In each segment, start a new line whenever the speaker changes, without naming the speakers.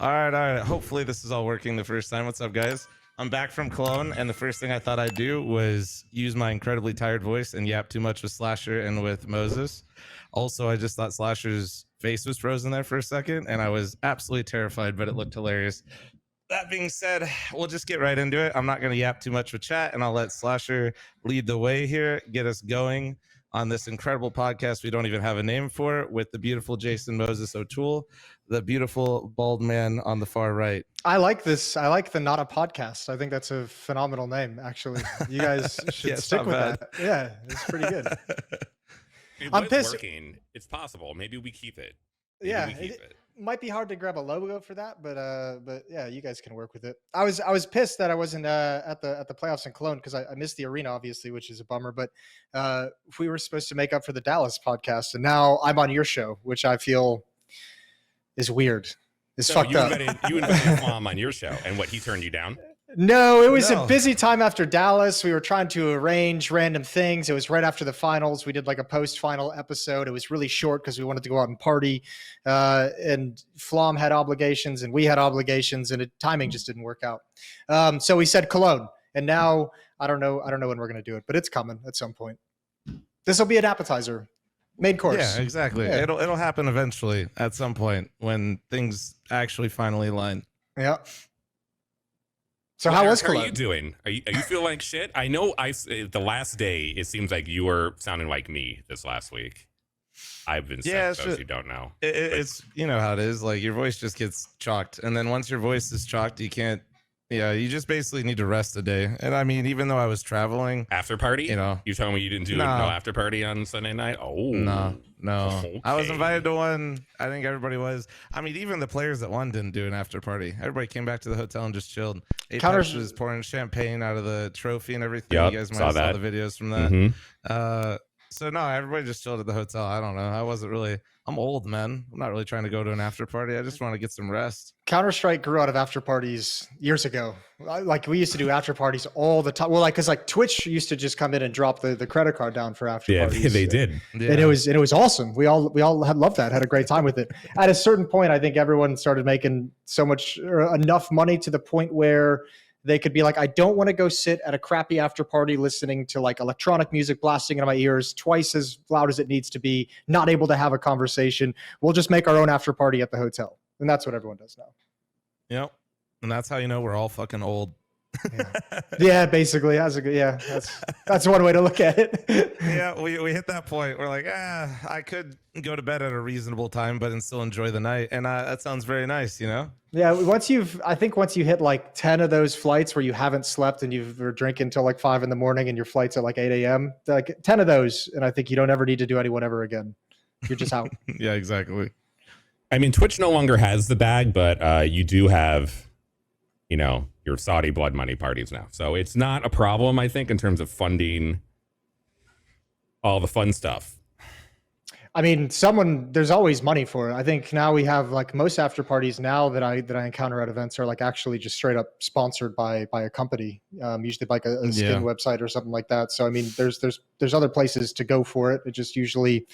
All right. Hopefully this is all working the first time. What's up, guys? I'm back from Cologne, and the first thing I thought I'd do was use my incredibly tired voice and yap too much with Slasher and with Moses. Also, I just thought Slasher's face was frozen there for a second, and I was absolutely terrified, but it looked hilarious. That being said, we'll just get right into it. I'm not going to yap too much with chat, and I'll let Slasher lead the way here, get us going on this incredible podcast we don't even have a name for, with the beautiful Jason Moses O'Toole, the beautiful bald man on the far right.
I like this. I like the Not a Podcast. I think that's a phenomenal name, actually. You guys should stick with that. Yeah, it's pretty good.
I'm pissed. Working. It's possible. Maybe we keep it.
It might be hard to grab a logo for that, but yeah, you guys can work with it. I was pissed that I wasn't at the playoffs in Cologne because I missed the arena, obviously, which is a bummer. But we were supposed to make up for the Dallas podcast, and now I'm on your show, which I feel is weird. It's fucked up.
You invited Mom on your show, and what, he turned you down?
No, it was a busy time after Dallas. We were trying to arrange random things. It was right after the finals. We did like a post-final episode. It was really short because we wanted to go out and party. And Flom had obligations and we had obligations, and timing just didn't work out. So we said Cologne. And now I don't know when we're going to do it, but it's coming at some point. This will be an appetizer. Main course.
Yeah, exactly. Yeah. It'll happen eventually at some point when things actually finally align.
Yeah. So how was Cologne?
How are you doing? Are you feel like shit? I know the last day, it seems like you were sounding like me this last week. I've been sick, those who don't know.
It's, you know how it is. Like, your voice just gets chalked. And then once your voice is chalked, you can't, you just basically need to rest a day. And I mean, even though I was traveling.
After party? You telling me you didn't do no after party on Sunday night? Oh.
No. Okay. I was invited to one. I think everybody was. I mean, even the players that won didn't do an after party. Everybody came back to the hotel and just chilled. Apex was pouring champagne out of the trophy and everything.
Yep,
you guys might have saw the videos from that. Mm-hmm. So no, everybody just chilled at the hotel. I don't know. I'm old, man. I'm not really trying to go to an after party. I just want to get some rest.
Counter-Strike grew out of after parties years ago. Like, we used to do after parties all the time. Well, like, because like Twitch used to just come in and drop the credit card down for after parties.
Yeah, they did.
And it was awesome. We all had loved that. Had a great time with it. At a certain point, I think everyone started making enough money to the point where they could be like, I don't want to go sit at a crappy after party listening to like electronic music blasting in my ears twice as loud as it needs to be, not able to have a conversation. We'll just make our own after party at the hotel. And that's what everyone does now.
Yep. And that's how you know we're all fucking old.
Yeah, basically. That's one way to look at it.
Yeah, we hit that point. We're like, I could go to bed at a reasonable time, but still enjoy the night. And that sounds very nice,
Yeah, once you hit like 10 of those flights where you haven't slept and you're drinking till like 5 a.m. and your flight's at like 8 a.m., like 10 of those, and I think you don't ever need to do anyone ever again. You're just out.
Yeah, exactly.
I mean, Twitch no longer has the bag, but you do have, your Saudi blood money parties now. So it's not a problem, I think, in terms of funding all the fun stuff.
I mean, there's always money for it. I think now we have like most after parties now that I encounter at events are like actually just straight up sponsored by a company, usually like a skin website or something like that. So I mean, there's other places to go for it. It just usually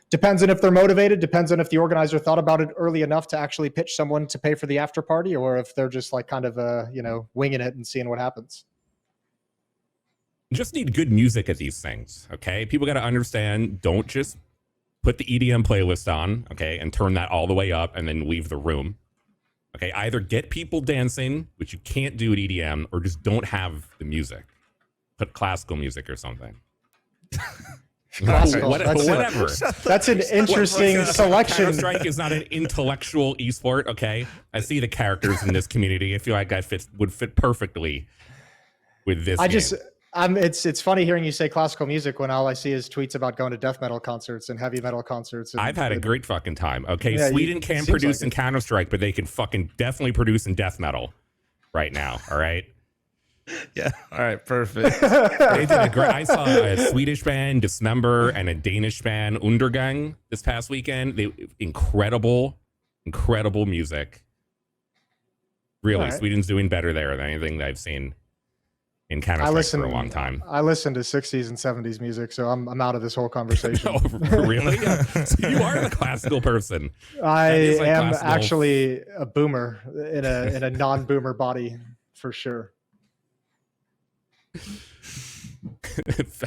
depends on if they're motivated, depends on if the organizer thought about it early enough to actually pitch someone to pay for the after party, or if they're just like kind of winging it and seeing what happens.
You just need good music at these things, okay? People got to understand, don't just put the EDM playlist on, okay, and turn that all the way up and then leave the room. Okay, either get people dancing, which you can't do at EDM, or just don't have the music. Put classical music or something. Whatever.
That's an interesting selection.
Counter-Strike is not an intellectual esport, okay? I see the characters in this community. I feel like would fit perfectly with this game.
It's funny hearing you say classical music when all I see is tweets about going to death metal concerts and heavy metal concerts.
I've had a great fucking time. Okay, yeah, Sweden can't produce in Counter-Strike, but they can fucking definitely produce in death metal right now. All right.
Yeah. All right. Perfect.
They did I saw a Swedish band, Dismember, and a Danish band, Undergang, this past weekend. Incredible music. Really, Sweden's doing better there than anything that I've seen. in Counter-Strike for a long time.
I listen to 60s and 70s music, so I'm out of this whole conversation.
Oh, really? So you are the classical person.
I am
classical.
actually a boomer in a non-boomer body for sure.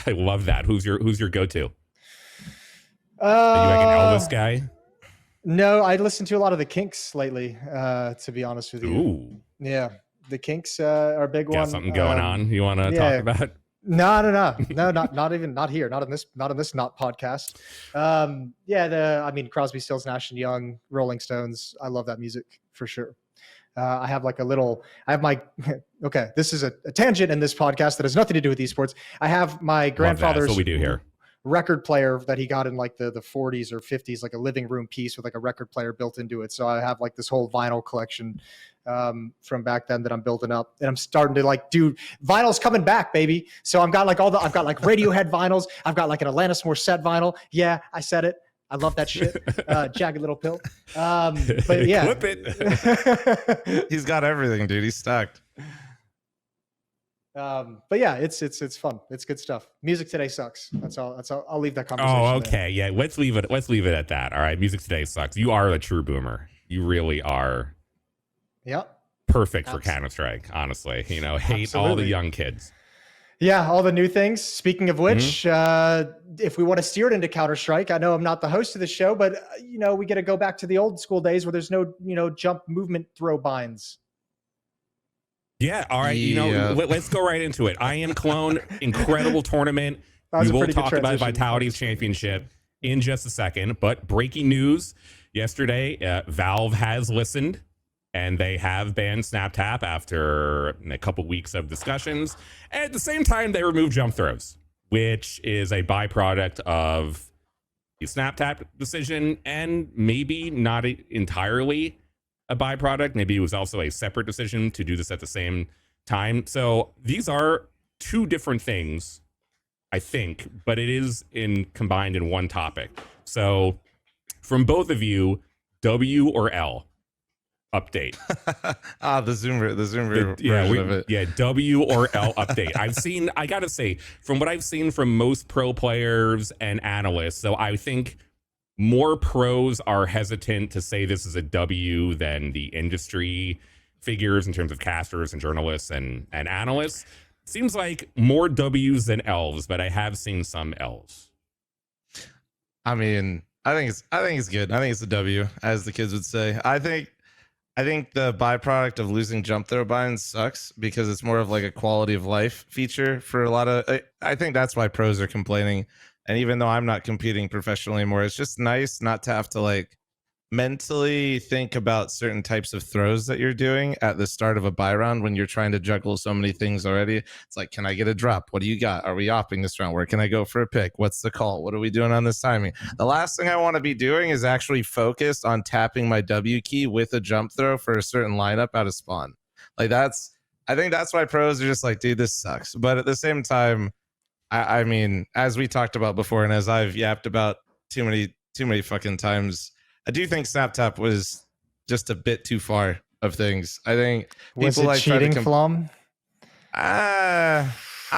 I love that. Who's your go-to?
Are
you like an Elvis guy?
No, I listen to a lot of the Kinks lately, to be honest with you.
Ooh.
Yeah. The Kinks are a big one.
Got something going on you want to talk about?
No, not even, not here, not in this podcast. I mean, Crosby, Stills, Nash and Young, Rolling Stones. I love that music for sure. I have okay, this is a tangent in this podcast that has nothing to do with esports. I have my grandfather's
That's what we do here.
Record player that he got in like the 40s or 50s, like a living room piece with like a record player built into it. So I have like this whole vinyl collection from back then that I'm building up, and I'm starting to like do vinyl's coming back, baby. So I've got like Radiohead vinyls. I've got like an Alanis Morissette vinyl. Yeah, I said it. I love that shit. Jagged Little Pill. But yeah,
Clip it.
He's got everything, dude. He's stacked.
But yeah, it's fun. It's good stuff. Music today sucks. That's all. I'll leave that conversation.
Oh, okay. There. Yeah, let's leave it at that. All right. Music today sucks. You are a true boomer. You really are.
Yep.
Perfect for Counter-Strike, honestly. Hate
Absolutely.
all the young kids.
Yeah, all the new things. Speaking of which, if we want to steer it into Counter-Strike, I know I'm not the host of the show, but we got to go back to the old school days where there's no jump movement throw binds.
Yeah, all right. Let's go right into it. IEM Cologne, incredible tournament. We will talk about Vitality's championship in just a second. But breaking news yesterday, Valve has listened and they have banned SnapTap after a couple weeks of discussions. And at the same time, they removed jump throws, which is a byproduct of the SnapTap decision and maybe not entirely a byproduct. Maybe it was also a separate decision to do this at the same time. So these are two different things, I think, but it is combined in one topic. So from both of you, W or L update?
The Zoomer version of it.
Yeah, W or L update. I gotta say, from what I've seen from most pro players and analysts, so I think more pros are hesitant to say this is a W than the industry figures in terms of casters and journalists and analysts. Seems like more W's than L's, but I have seen some L's.
I mean, I think it's good. I think it's a W, as the kids would say. I think the byproduct of losing jump throw binds sucks because it's more of like a quality of life feature for a lot of. I think that's why pros are complaining. And even though I'm not competing professionally anymore, it's just nice not to have to like mentally think about certain types of throws that you're doing at the start of a buy round when you're trying to juggle so many things already. It's like, can I get a drop? What do you got? Are we opping this round? Where can I go for a pick? What's the call? What are we doing on this timing? The last thing I want to be doing is actually focused on tapping my W key with a jump throw for a certain lineup out of spawn. I think that's why pros are just like, dude, this sucks. But at the same time, I mean, as we talked about before, and as I've yapped about too many fucking times, I do think SnapTap was just a bit too far of things. I think
was people it like cheating, Flom?
I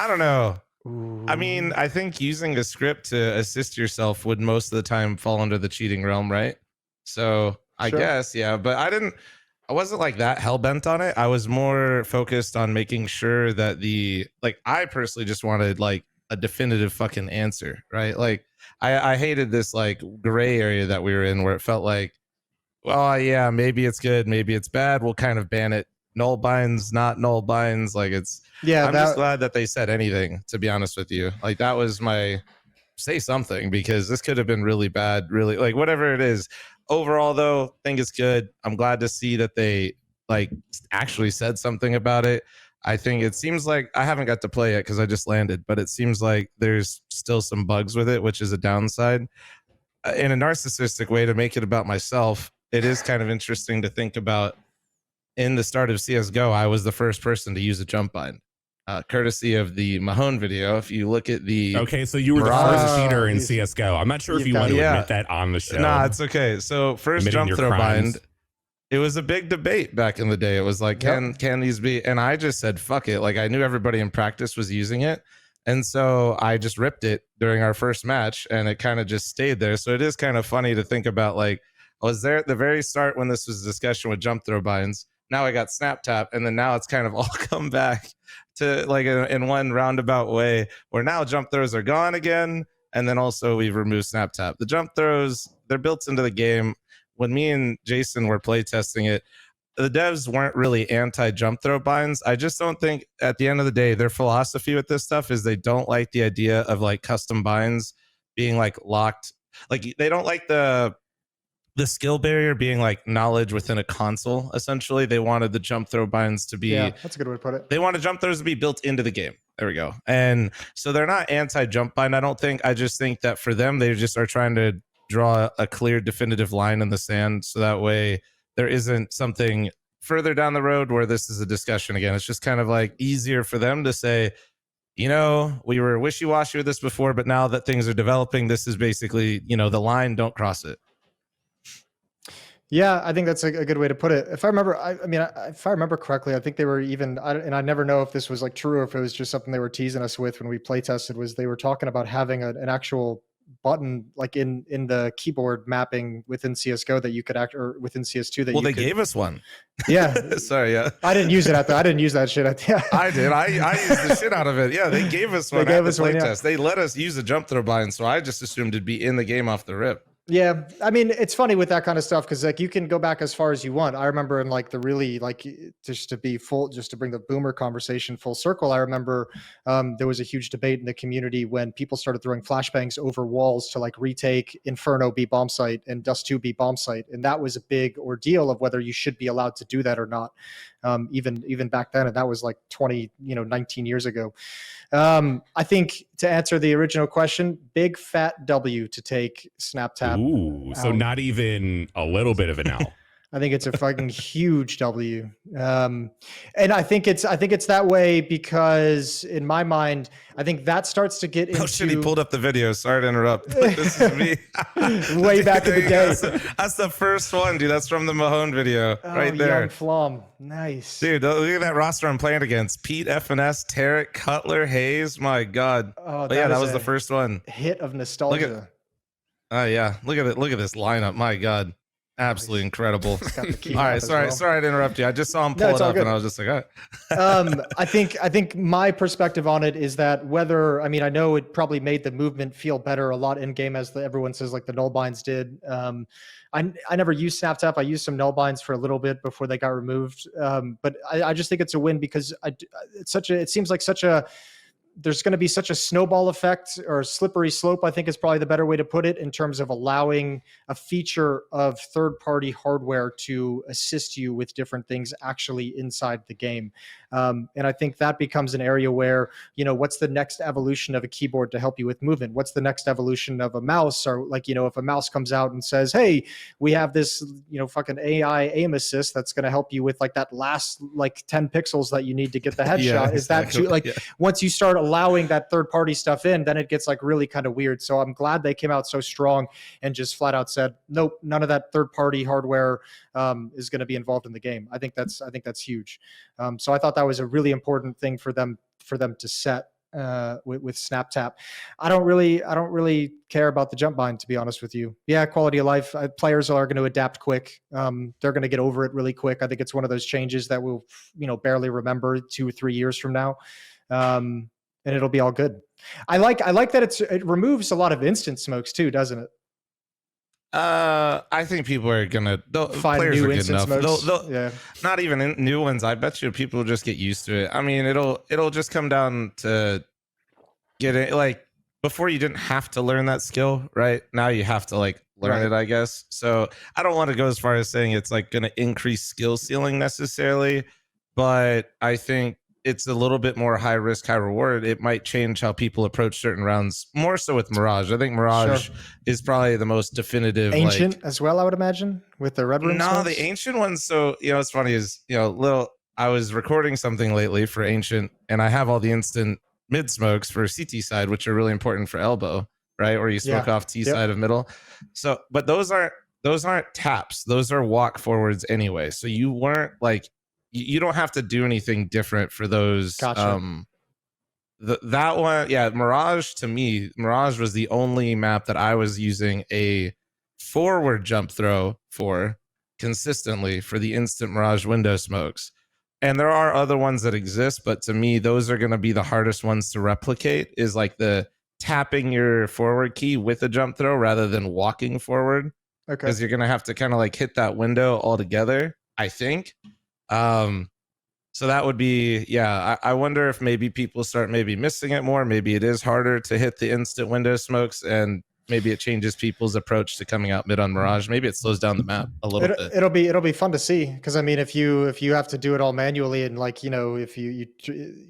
don't know.
Ooh.
I mean, I think using a script to assist yourself would most of the time fall under the cheating realm, right? So I guess, yeah. But I wasn't like that hell-bent on it. I was more focused on making sure that I personally just wanted like a definitive fucking answer, right? Like I hated this like gray area that we were in where it felt like, well, yeah, maybe it's good, maybe it's bad. We'll kind of ban it. Null binds, not null binds. Like I'm just glad that they said anything, to be honest with you. Like that was my say something, because this could have been really bad, really like whatever it is. Overall though, think it's good. I'm glad to see that they like actually said something about it. I think it seems like I haven't got to play it because I just landed, but it seems like there's still some bugs with it, which is a downside. In a narcissistic way, to make it about myself, it is kind of interesting to think about. In the start of CSGO, I was the first person to use a jump bind, courtesy of the Mahone video. If you look at the...
Okay, so you were the first cheater in CSGO. I'm not sure if you want to admit that on the show.
Nah, it's okay. So first jump throw bind. It was a big debate back in the day. It was like, can these be? And I just said, fuck it. Like I knew everybody in practice was using it. And so I just ripped it during our first match and it kind of just stayed there. So it is kind of funny to think about, like, I was there at the very start when this was a discussion with jump throw binds. Now I got snap tap. And then now it's kind of all come back to like in one roundabout way where now jump throws are gone again. And then also we've removed snap tap. The jump throws, they're built into the game. When me and Jason were playtesting it, the devs weren't really anti-jump throw binds. I just don't think at the end of the day, their philosophy with this stuff is they don't like the idea of like custom binds being like locked. Like they don't like the skill barrier being like knowledge within a console. Essentially, they wanted the jump throw binds to be.
Yeah, that's a good way to put it.
They wanted jump throws to be built into the game. There we go. And so they're not anti-jump bind, I don't think. I just think that for them, they just are trying to draw a clear, definitive line in the sand. So that way there isn't something further down the road where this is a discussion again. It's just kind of like easier for them to say, you know, we were wishy-washy with this before, but now that things are developing, this is basically, you know, the line, don't cross it.
Yeah, I think that's a good way to put it. If I remember, if I remember correctly, I think they were even, and I never know if this was like true or if it was just something they were teasing us with when we play tested, was they were talking about having an actual button like in the keyboard mapping within CS:GO that you could act, or within CS2 that
they gave us one.
Yeah.
Sorry, yeah.
I didn't use it I didn't use that shit at the
I did. I used the shit out of it. Yeah, they gave us one at the playtest. They let us use a jump throw bind, so I just assumed it'd be in the game off the rip.
Yeah, I mean, it's funny with that kind of stuff because like you can go back as far as you want. I remember in like the really like just to bring the boomer conversation full circle. I remember there was a huge debate in the community when people started throwing flashbangs over walls to like retake Inferno B bomb site and Dust 2 B bomb site, and that was a big ordeal of whether you should be allowed to do that or not. Even back then, and that was like 19 years ago. I think to answer the original question, big fat W to take snap tap.
Ooh, so not even a little bit of an L.
I think it's a fucking huge W. And I think it's that way because in my mind, I think that starts to get into...
Oh shit, he pulled up the video. Sorry to interrupt. This is me.
Way back in the day.
That's the first one, dude. That's from the Mahone video right there.
Young Flom. Nice.
Dude, look at that roster I'm playing against. Pete, FNS, Tarek, Cutler, Hayes. My God.
Oh,
yeah, that was the first one.
Hit of nostalgia.
Yeah. Look at it. Look at this lineup. My God. Absolutely incredible. All right, sorry to interrupt you. I just saw him pull it up and I was just like, all right.
I think my perspective on it is that I know it probably made the movement feel better a lot in game, as everyone says, like the null binds did. I never used snap tap. I used some null binds for a little bit before they got removed. But I just think it's a win because it seems like there's going to be such a snowball effect or slippery slope, I think is probably the better way to put it, in terms of allowing a feature of third-party hardware to assist you with different things actually inside the game. And I think that becomes an area where, what's the next evolution of a keyboard to help you with movement? What's the next evolution of a mouse? Or like, if a mouse comes out and says, hey, we have this, fucking AI aim assist that's going to help you with like that last like 10 pixels that you need to get the headshot.
Yeah,
is that too once you start allowing that third-party stuff in, then it gets like really kind of weird. So I'm glad they came out so strong and just flat out said, nope, none of that third-party hardware is going to be involved in the game. I think that's huge. So I thought that was a really important thing for them to set with snap tap. I don't really care about the jump bind, to be honest with you. Yeah, quality of life. Players are going to adapt quick. They're going to get over it really quick. I think it's one of those changes that we'll barely remember 2 or 3 years from now. And it'll be all good. I like that it removes a lot of instant smokes too, doesn't it?
I think people are gonna
find new instant smokes.
They'll not even new ones. I bet you people will just get used to it. I mean, it'll just come down to getting like before you didn't have to learn that skill, right? Now you have to like learn it, I guess. So I don't want to go as far as saying it's like going to increase skill ceiling necessarily, but I think it's a little bit more high risk, high reward. It might change how people approach certain rounds, more so with Mirage. I think Mirage is probably the most definitive.
Ancient as well, I would imagine, with the red room.
No, smokes? The Ancient ones. So, what's funny is, I was recording something lately for Ancient and I have all the instant mid smokes for CT side, which are really important for elbow, right? Where you smoke off T side of middle. So, but those aren't those aren't taps. Those are walk forwards anyway. So you weren't like, you don't have to do anything different for those.
Gotcha.
That one, yeah, Mirage, to me, Mirage was the only map that I was using a forward jump throw for consistently for the instant Mirage window smokes. And there are other ones that exist, but to me, those are going to be the hardest ones to replicate, is like the tapping your forward key with a jump throw rather than walking forward.
Okay.
Because you're going to have to kind of like hit that window altogether, I think. So that would be, yeah, I wonder if maybe people start maybe missing it more. Maybe it is harder to hit the instant window smokes, and maybe it changes people's approach to coming out mid on Mirage. Maybe it slows down the map a little bit.
It'll be fun to see, because I mean, if you have to do it all manually, and like, you know, if you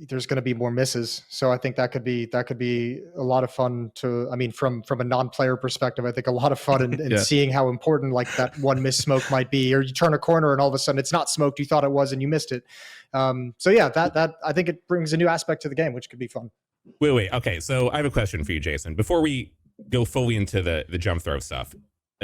there's going to be more misses. So I think that could be a lot of fun to, I mean, from a non-player perspective, I think a lot of fun in
Yeah.
seeing how important like that one miss smoke might be, or you turn a corner and all of a sudden it's not smoked, you thought it was and you missed it. So yeah, that I think it brings a new aspect to the game, which could be fun.
Wait. Okay, so I have a question for you, Jason. Before we go fully into the jump throw stuff,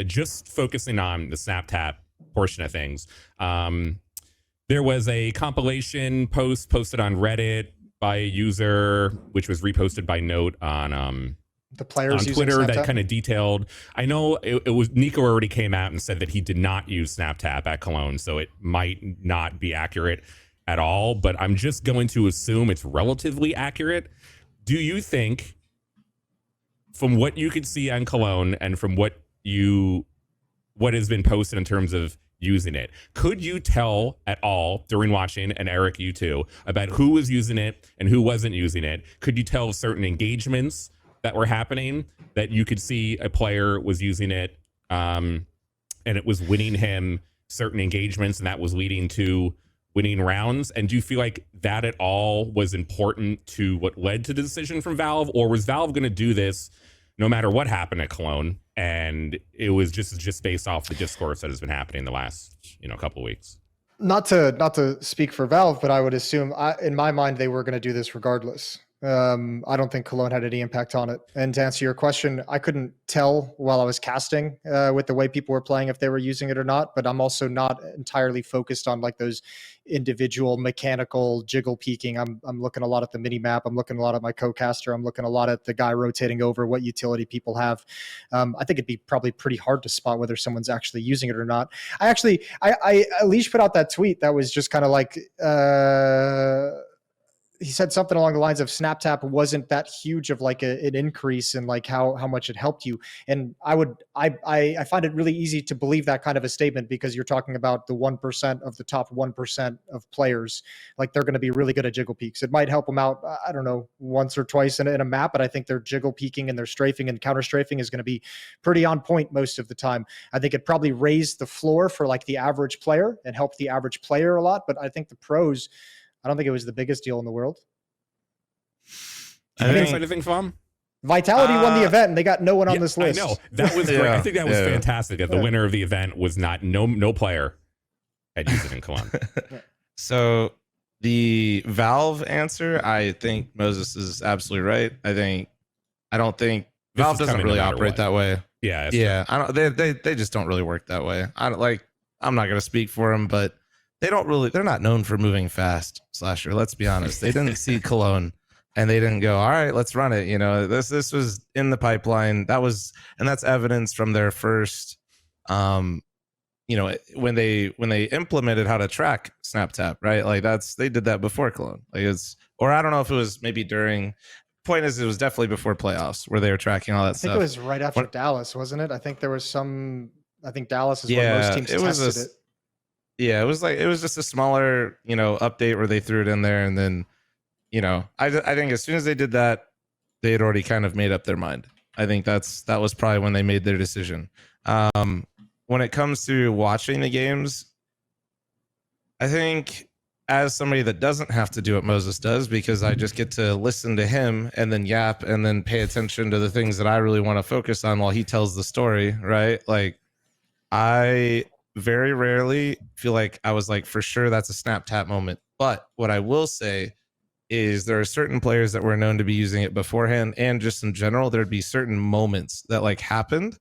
just focusing on the snap tap portion of things. There was a compilation post posted on Reddit by a user, which was reposted by Note on
The players
on Twitter,
using
that
Snapchat?
kind of detailed. I know it was Nico already came out and said that he did not use SnapTap at Cologne, so it might not be accurate at all, but I'm just going to assume it's relatively accurate. Do you think, from what you could see on Cologne and from what has been posted in terms of using it, could you tell at all during watching, and Eric, you too, about who was using it and who wasn't using it? Could you tell certain engagements that were happening that you could see a player was using it and it was winning him certain engagements, and that was leading to winning rounds? And do you feel like that at all was important to what led to the decision from Valve, or was Valve going to do this no matter what happened at Cologne, and it was just based off the discourse that has been happening the last couple of weeks?
Not to speak for Valve, but I would assume, in my mind, they were going to do this regardless. I don't think Cologne had any impact on it. And to answer your question, I couldn't tell while I was casting with the way people were playing if they were using it or not. But I'm also not entirely focused on like those individual mechanical jiggle peeking. I'm looking a lot at the mini map. I'm looking a lot at my co-caster. I'm looking a lot at the guy rotating over, what utility people have. I think it'd be probably pretty hard to spot whether someone's actually using it or not. Leash put out that tweet that was just kind of like, he said something along the lines of SnapTap wasn't that huge of like an increase in like how much it helped you. And I find it really easy to believe that kind of a statement, because you're talking about the 1% of the top 1% of players. Like, they're going to be really good at jiggle peaks. It might help them out, I don't know, once or twice in a map, but I think their jiggle peaking and their strafing and counter strafing is going to be pretty on point most of the time. I think it probably raised the floor for like the average player and helped the average player a lot. But I think the pros, I don't think it was the biggest deal in the world.
Anything fun?
Vitality won the event, and they got no one on this list.
I know. That was great. I think that was fantastic. That the winner of the event was no player had used it in Cologne.
So the Valve answer, I think Moses is absolutely right. I don't think Valve doesn't really operate that way.
Yeah.
Yeah. I don't. They just don't really work that way. I'm not going to speak for them, but they're not known for moving fast, Slasher. Let's be honest. They didn't see Cologne and they didn't go, all right, let's run it. This was in the pipeline. And that's evidence from their first, when they implemented how to track SnapTap, right? Like they did that before Cologne. Or I don't know if it was maybe during. Point is, it was definitely before playoffs where they were tracking all that stuff.
I think it was right after Dallas, wasn't it? I think there was some. I think Dallas is when most teams tested it.
Yeah, it was just a smaller, update where they threw it in there, and then, I think as soon as they did that, they had already kind of made up their mind. I think that was probably when they made their decision. When it comes to watching the games, I think as somebody that doesn't have to do what Moses does, because I just get to listen to him and then yap and then pay attention to the things that I really want to focus on while he tells the story, right? Like, I very rarely feel like I was like, for sure that's a snap tap moment. But what I will say is there are certain players that were known to be using it beforehand, and just in general, there'd be certain moments that like happened,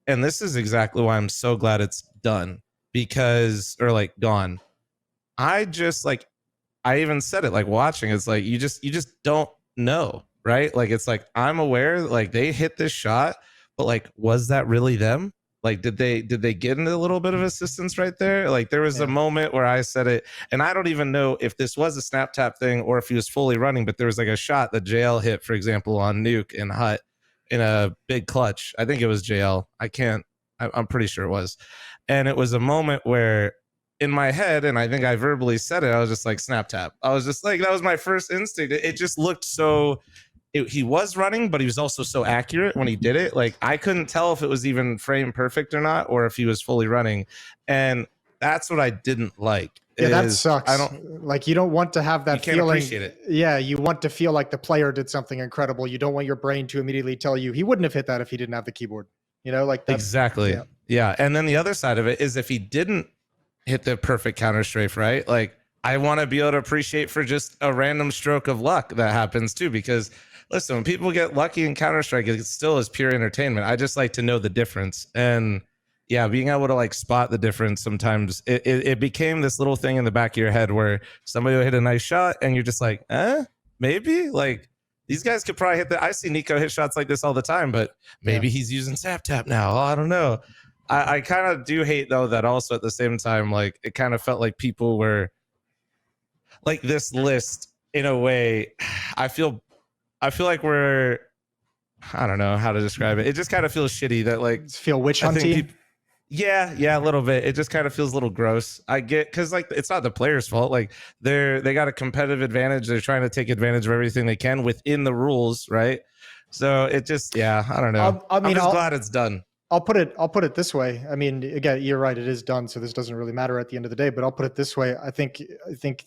and this is exactly why I'm so glad it's done, because, or like gone. I just like, I even said it, like watching, it's like you just don't know, right? Like it's like I'm aware like they hit this shot, but like was that really them? Like did they get into a little bit of assistance right there? Like there was a moment where I said it, and I don't even know if this was a snap tap thing or if he was fully running, but there was like a shot that JL hit, for example, on Nuke and Hut in a big clutch. I think it was JL. I'm pretty sure it was. And it was a moment where in my head, and I think I verbally said it, I was just like snap tap. I was just like, that was my first instinct. It just looked so, he was running, but he was also so accurate when he did it. Like I couldn't tell if it was even frame perfect or not, or if he was fully running. And that's what I didn't like.
Yeah, that sucks. I don't like, you don't want to have that feeling.
Appreciate it.
Yeah, you want to feel like the player did something incredible. You don't want your brain to immediately tell you he wouldn't have hit that if he didn't have the keyboard. You know, like
exactly. Yeah. And then the other side of it is if he didn't hit the perfect counter strafe, right? Like I want to be able to appreciate for just a random stroke of luck that happens too, because listen, when people get lucky in Counter-Strike, it still is pure entertainment. I just like to know the difference. And yeah, being able to like spot the difference sometimes, it became this little thing in the back of your head where somebody will hit a nice shot and you're just like, maybe like these guys could probably hit that. I see Nico hit shots like this all the time, but maybe he's using Sap Tap now. Oh, I don't know. I kind of do hate though that also at the same time, like it kind of felt like people were like this list in a way. I feel like we're, I don't know how to describe it. It just kind of feels shitty that like
feel witch hunty.
Yeah, a little bit. It just kind of feels a little gross. I get, because like it's not the player's fault. Like they got a competitive advantage. They're trying to take advantage of everything they can within the rules, right? So it just, I don't know. I'm just glad it's done.
I'll put it this way. I mean, again, you're right. It is done, so this doesn't really matter at the end of the day. But I'll put it this way. I think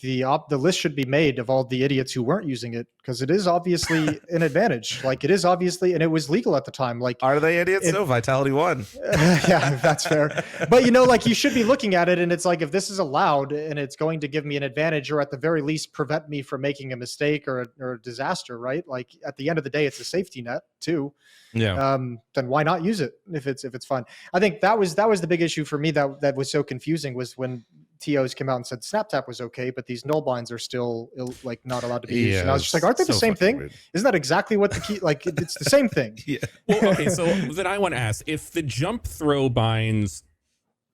the list should be made of all the idiots who weren't using it, because it is obviously an advantage. Like it is obviously, and it was legal at the time. Like,
are they idiots? No, Vitality won.
Yeah, that's fair. But you know, like you should be looking at it, and it's like if this is allowed and it's going to give me an advantage, or at the very least prevent me from making a mistake or a disaster, right? Like at the end of the day, it's a safety net too.
Yeah.
Then why not use it if it's fun? I think that was the big issue for me that was so confusing, was when TOs came out and said snap tap was okay, but these null binds are still like not allowed to be used. And I was just like, aren't they the same thing? Weird. Isn't that exactly what the key, like it's the same thing?
Yeah. Well, okay, so then I want to ask, if the jump throw binds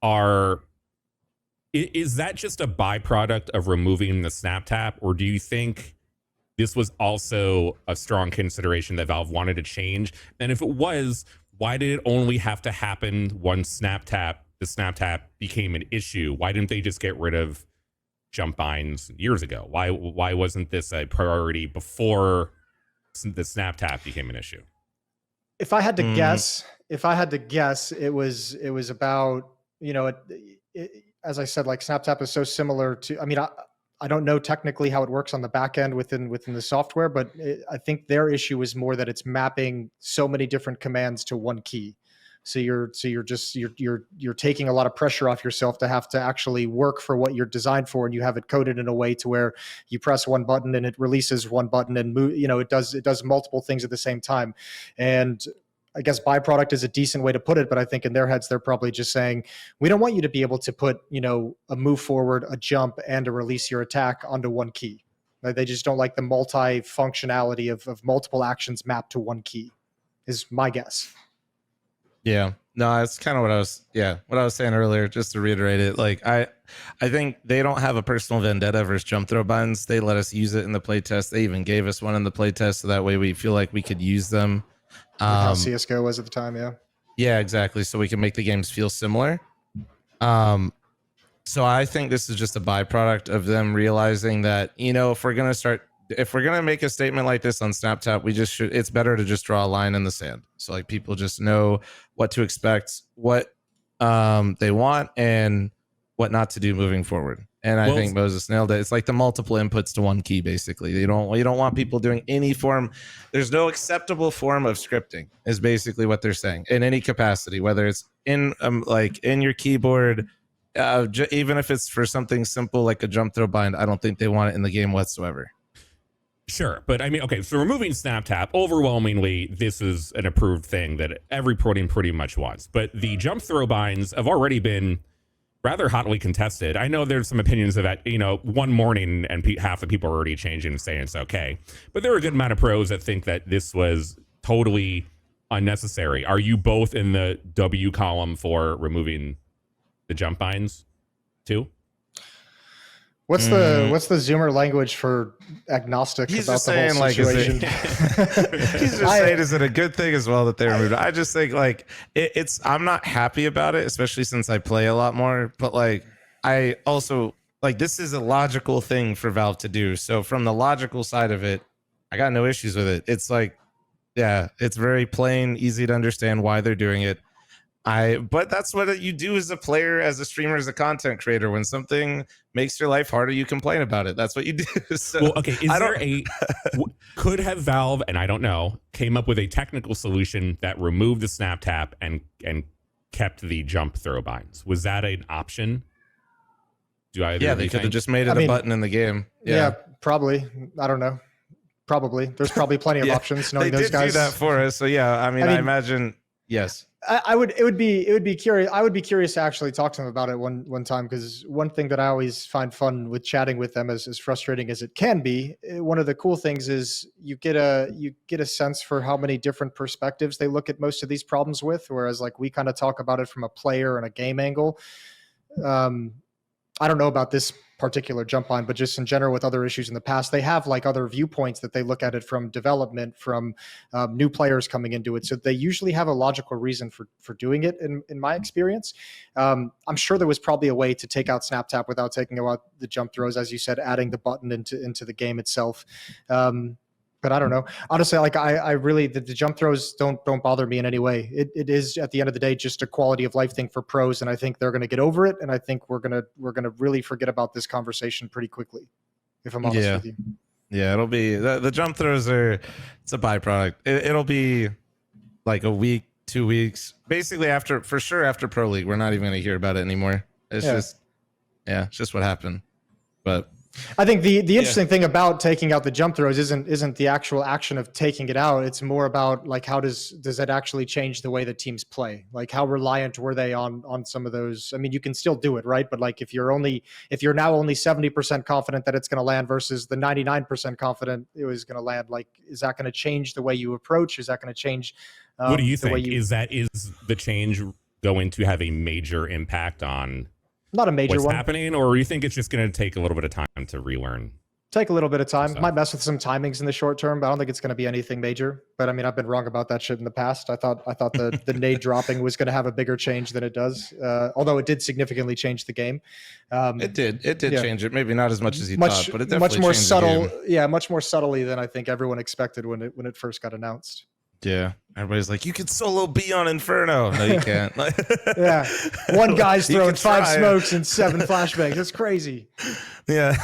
are, is that just a byproduct of removing the snap tap, or do you think this was also a strong consideration that Valve wanted to change? And if it was, why did it only have to happen once the snap tap became an issue? Why didn't they just get rid of jump binds years ago? Why wasn't this a priority before the snap tap became an issue?
If I had to guess, it was about, you know, as I said, like snap tap is so similar to, I mean, I don't know technically how it works on the back end within the software, but I think their issue is more that it's mapping so many different commands to one key. So you're taking a lot of pressure off yourself to have to actually work for what you're designed for, and you have it coded in a way to where you press one button and it releases one button and move, you know, it does multiple things at the same time. And I guess byproduct is a decent way to put it, but I think in their heads, they're probably just saying, we don't want you to be able to put, you know, a move forward, a jump, and a release your attack onto one key. They just don't like the multi-functionality of multiple actions mapped to one key, is my guess.
Yeah, no, it's kind of what I was saying earlier, just to reiterate it. Like I think they don't have a personal vendetta versus jump throw binds. They let us use it in the playtest. They even gave us one in the playtest, so that way we feel like we could use them.
How CSGO was at the time,
yeah, exactly. So we can make the games feel similar. So I think this is just a byproduct of them realizing that, you know, if we're gonna make a statement like this on SnapTap, it's better to just draw a line in the sand. So like people just know what to expect, what they want, and what not to do moving forward. And I think Moses nailed it. It's like the multiple inputs to one key, basically. You don't want people doing any form. There's no acceptable form of scripting, is basically what they're saying, in any capacity, whether it's in like in your keyboard, even if it's for something simple like a jump throw bind. I don't think they want it in the game whatsoever.
Sure, but I mean, okay, so removing snap tap, overwhelmingly, this is an approved thing that every pro team pretty much wants. But the jump throw binds have already been rather hotly contested. I know there's some opinions of that, one morning and half the people are already changing and saying it's okay. But there are a good amount of pros that think that this was totally unnecessary. Are you both in the W column for removing the jump binds too?
What's the Zoomer language for agnostic
He's
about
just
the
saying,
whole situation?
He's just saying, is it a good thing as well that they removed it? I just think like it's. I'm not happy about it, especially since I play a lot more. But like, I also like this is a logical thing for Valve to do. So from the logical side of it, I got no issues with it. It's like, yeah, it's very plain, easy to understand why they're doing it. But that's what you do as a player, as a streamer, as a content creator. When something makes your life harder, you complain about it. That's what you do. So,
well, okay. Could have Valve, and I don't know, came up with a technical solution that removed the snap tap and kept the jump throw binds? Was that an option?
Yeah, they could have just made it a button in the game.
Yeah, probably. I don't know. Probably. There's probably plenty of options. Knowing
they
those
did
guys
do that for us. So yeah, I mean, I imagine. Yes.
It would be curious. I would be curious to actually talk to them about it one time, because one thing that I always find fun with chatting with them, as frustrating as it can be, one of the cool things is you get a sense for how many different perspectives they look at most of these problems with, whereas like we kind of talk about it from a player and a game angle. I don't know about this particular jump line, but just in general with other issues in the past, they have like other viewpoints that they look at it from development, from new players coming into it. So they usually have a logical reason for doing it. In my experience, I'm sure there was probably a way to take out snap tap without taking out the jump throws, as you said, adding the button into the game itself. But I don't know. Honestly, like I really, the jump throws don't bother me in any way. It is at the end of the day just a quality of life thing for pros, and I think they're going to get over it. And I think we're gonna really forget about this conversation pretty quickly, if I'm honest with you.
Yeah, it'll be the jump throws it's a byproduct. It'll be like a week, 2 weeks, basically after Pro League. We're not even going to hear about it anymore. It's just what happened. But
I think the interesting thing about taking out the jump throws isn't the actual action of taking it out. It's more about like how does that actually change the way the teams play? Like how reliant were they on some of those? I mean, you can still do it, right? But like if you're now only 70% confident that it's going to land versus the 99% confident it was going to land, like is that going to change the way you approach? Is that going to change?
What do you think? Is the change going to have a major impact on?
Not a major
what's
one
happening, or you think it's just going to take a little bit of time to relearn?
Take a little bit of time. Might mess with some timings in the short term, but I don't think it's going to be anything major. But I mean, I've been wrong about that shit in the past. I thought the nade dropping was going to have a bigger change than it does. Although it did significantly change the game. It did
change it. Maybe not as much as you thought, but it definitely
much more
changed
subtle.
the game.
Yeah, much more subtly than I think everyone expected when it first got announced.
Yeah, everybody's like, you could solo B on Inferno. No, you can't.
Yeah, one guy's throwing 5 smokes and 7 flashbangs. That's crazy.
Yeah,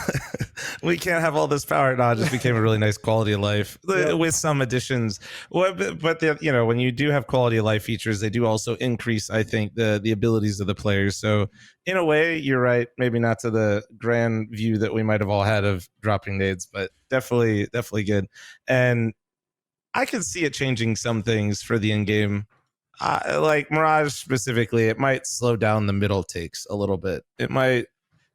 we can't have all this power. No, it just became a really nice quality of life with some additions. Well, but when you do have quality of life features, they do also increase, I think, the abilities of the players. So in a way, you're right. Maybe not to the grand view that we might have all had of dropping nades, but definitely good. And I could see it changing some things for the in-game. Like Mirage specifically, it might slow down the middle takes a little bit. It might,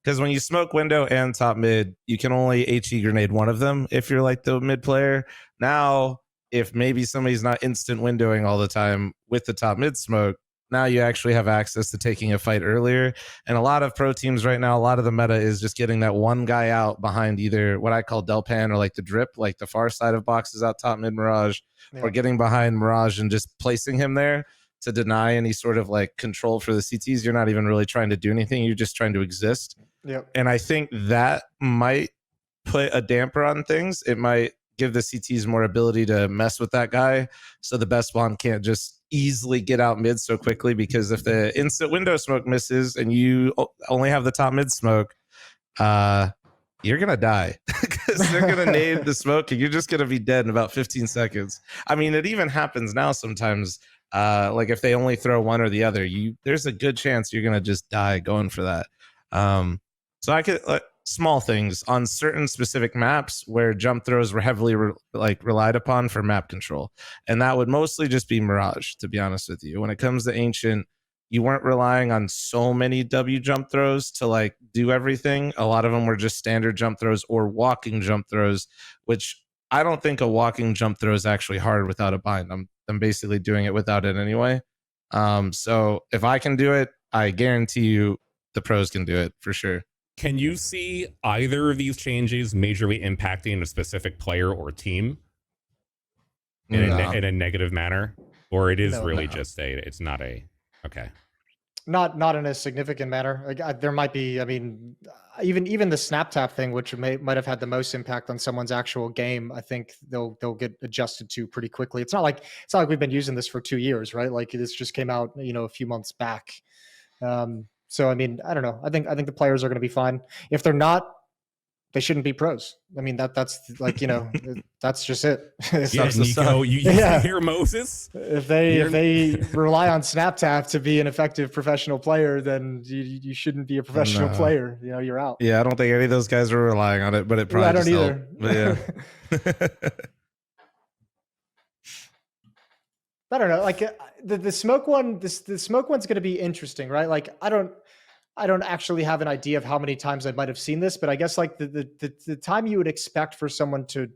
because when you smoke window and top mid, you can only HE grenade one of them if you're like the mid player. Now, if maybe somebody's not instant windowing all the time with the top mid smoke, now you actually have access to taking a fight earlier. And a lot of pro teams right now, a lot of the meta is just getting that one guy out behind either what I call Delpan or like the drip, like the far side of boxes out top mid Mirage, or getting behind Mirage and just placing him there to deny any sort of like control for the CTs. You're not even really trying to do anything. You're just trying to exist.
Yep.
And I think that might put a damper on things. It might give the CTs more ability to mess with that guy. So the best one can't just easily get out mid so quickly, because if the instant window smoke misses and you only have the top mid smoke, you're going to die because they're going to nade the smoke and you're just going to be dead in about 15 seconds. I mean, it even happens now sometimes. Like if they only throw one or the other, there's a good chance you're going to just die going for that. So small things on certain specific maps where jump throws were heavily relied upon for map control, and that would mostly just be Mirage, to be honest with you. When it comes to Ancient, you weren't relying on so many W jump throws to like do everything. A lot of them were just standard jump throws or walking jump throws, which I don't think a walking jump throw is actually hard without a bind. I'm basically doing it without it anyway. So if I can do it, I guarantee you the pros can do it for sure.
Can you see either of these changes majorly impacting a specific player or team in a negative manner, or it is really just it's not a okay?
Not in a significant manner. Like, there might be. I mean, even the snap tap thing, which might have had the most impact on someone's actual game. I think they'll get adjusted to pretty quickly. It's not like we've been using this for 2 years, right? Like this just came out, a few months back. So I mean, I don't know. I think the players are going to be fine. If they're not, they shouldn't be pros. I mean, that's like, that's just it.
Yeah, Nico, you hear Moses?
If they rely on snap tap to be an effective professional player, then you shouldn't be a professional player. You're out.
Yeah, I don't think any of those guys are relying on it, but it probably
I don't either.
But yeah.
I don't know. Like the smoke one, the smoke one's going to be interesting, right? Like I don't actually have an idea of how many times I might have seen this, but I guess like the time you would expect for someone to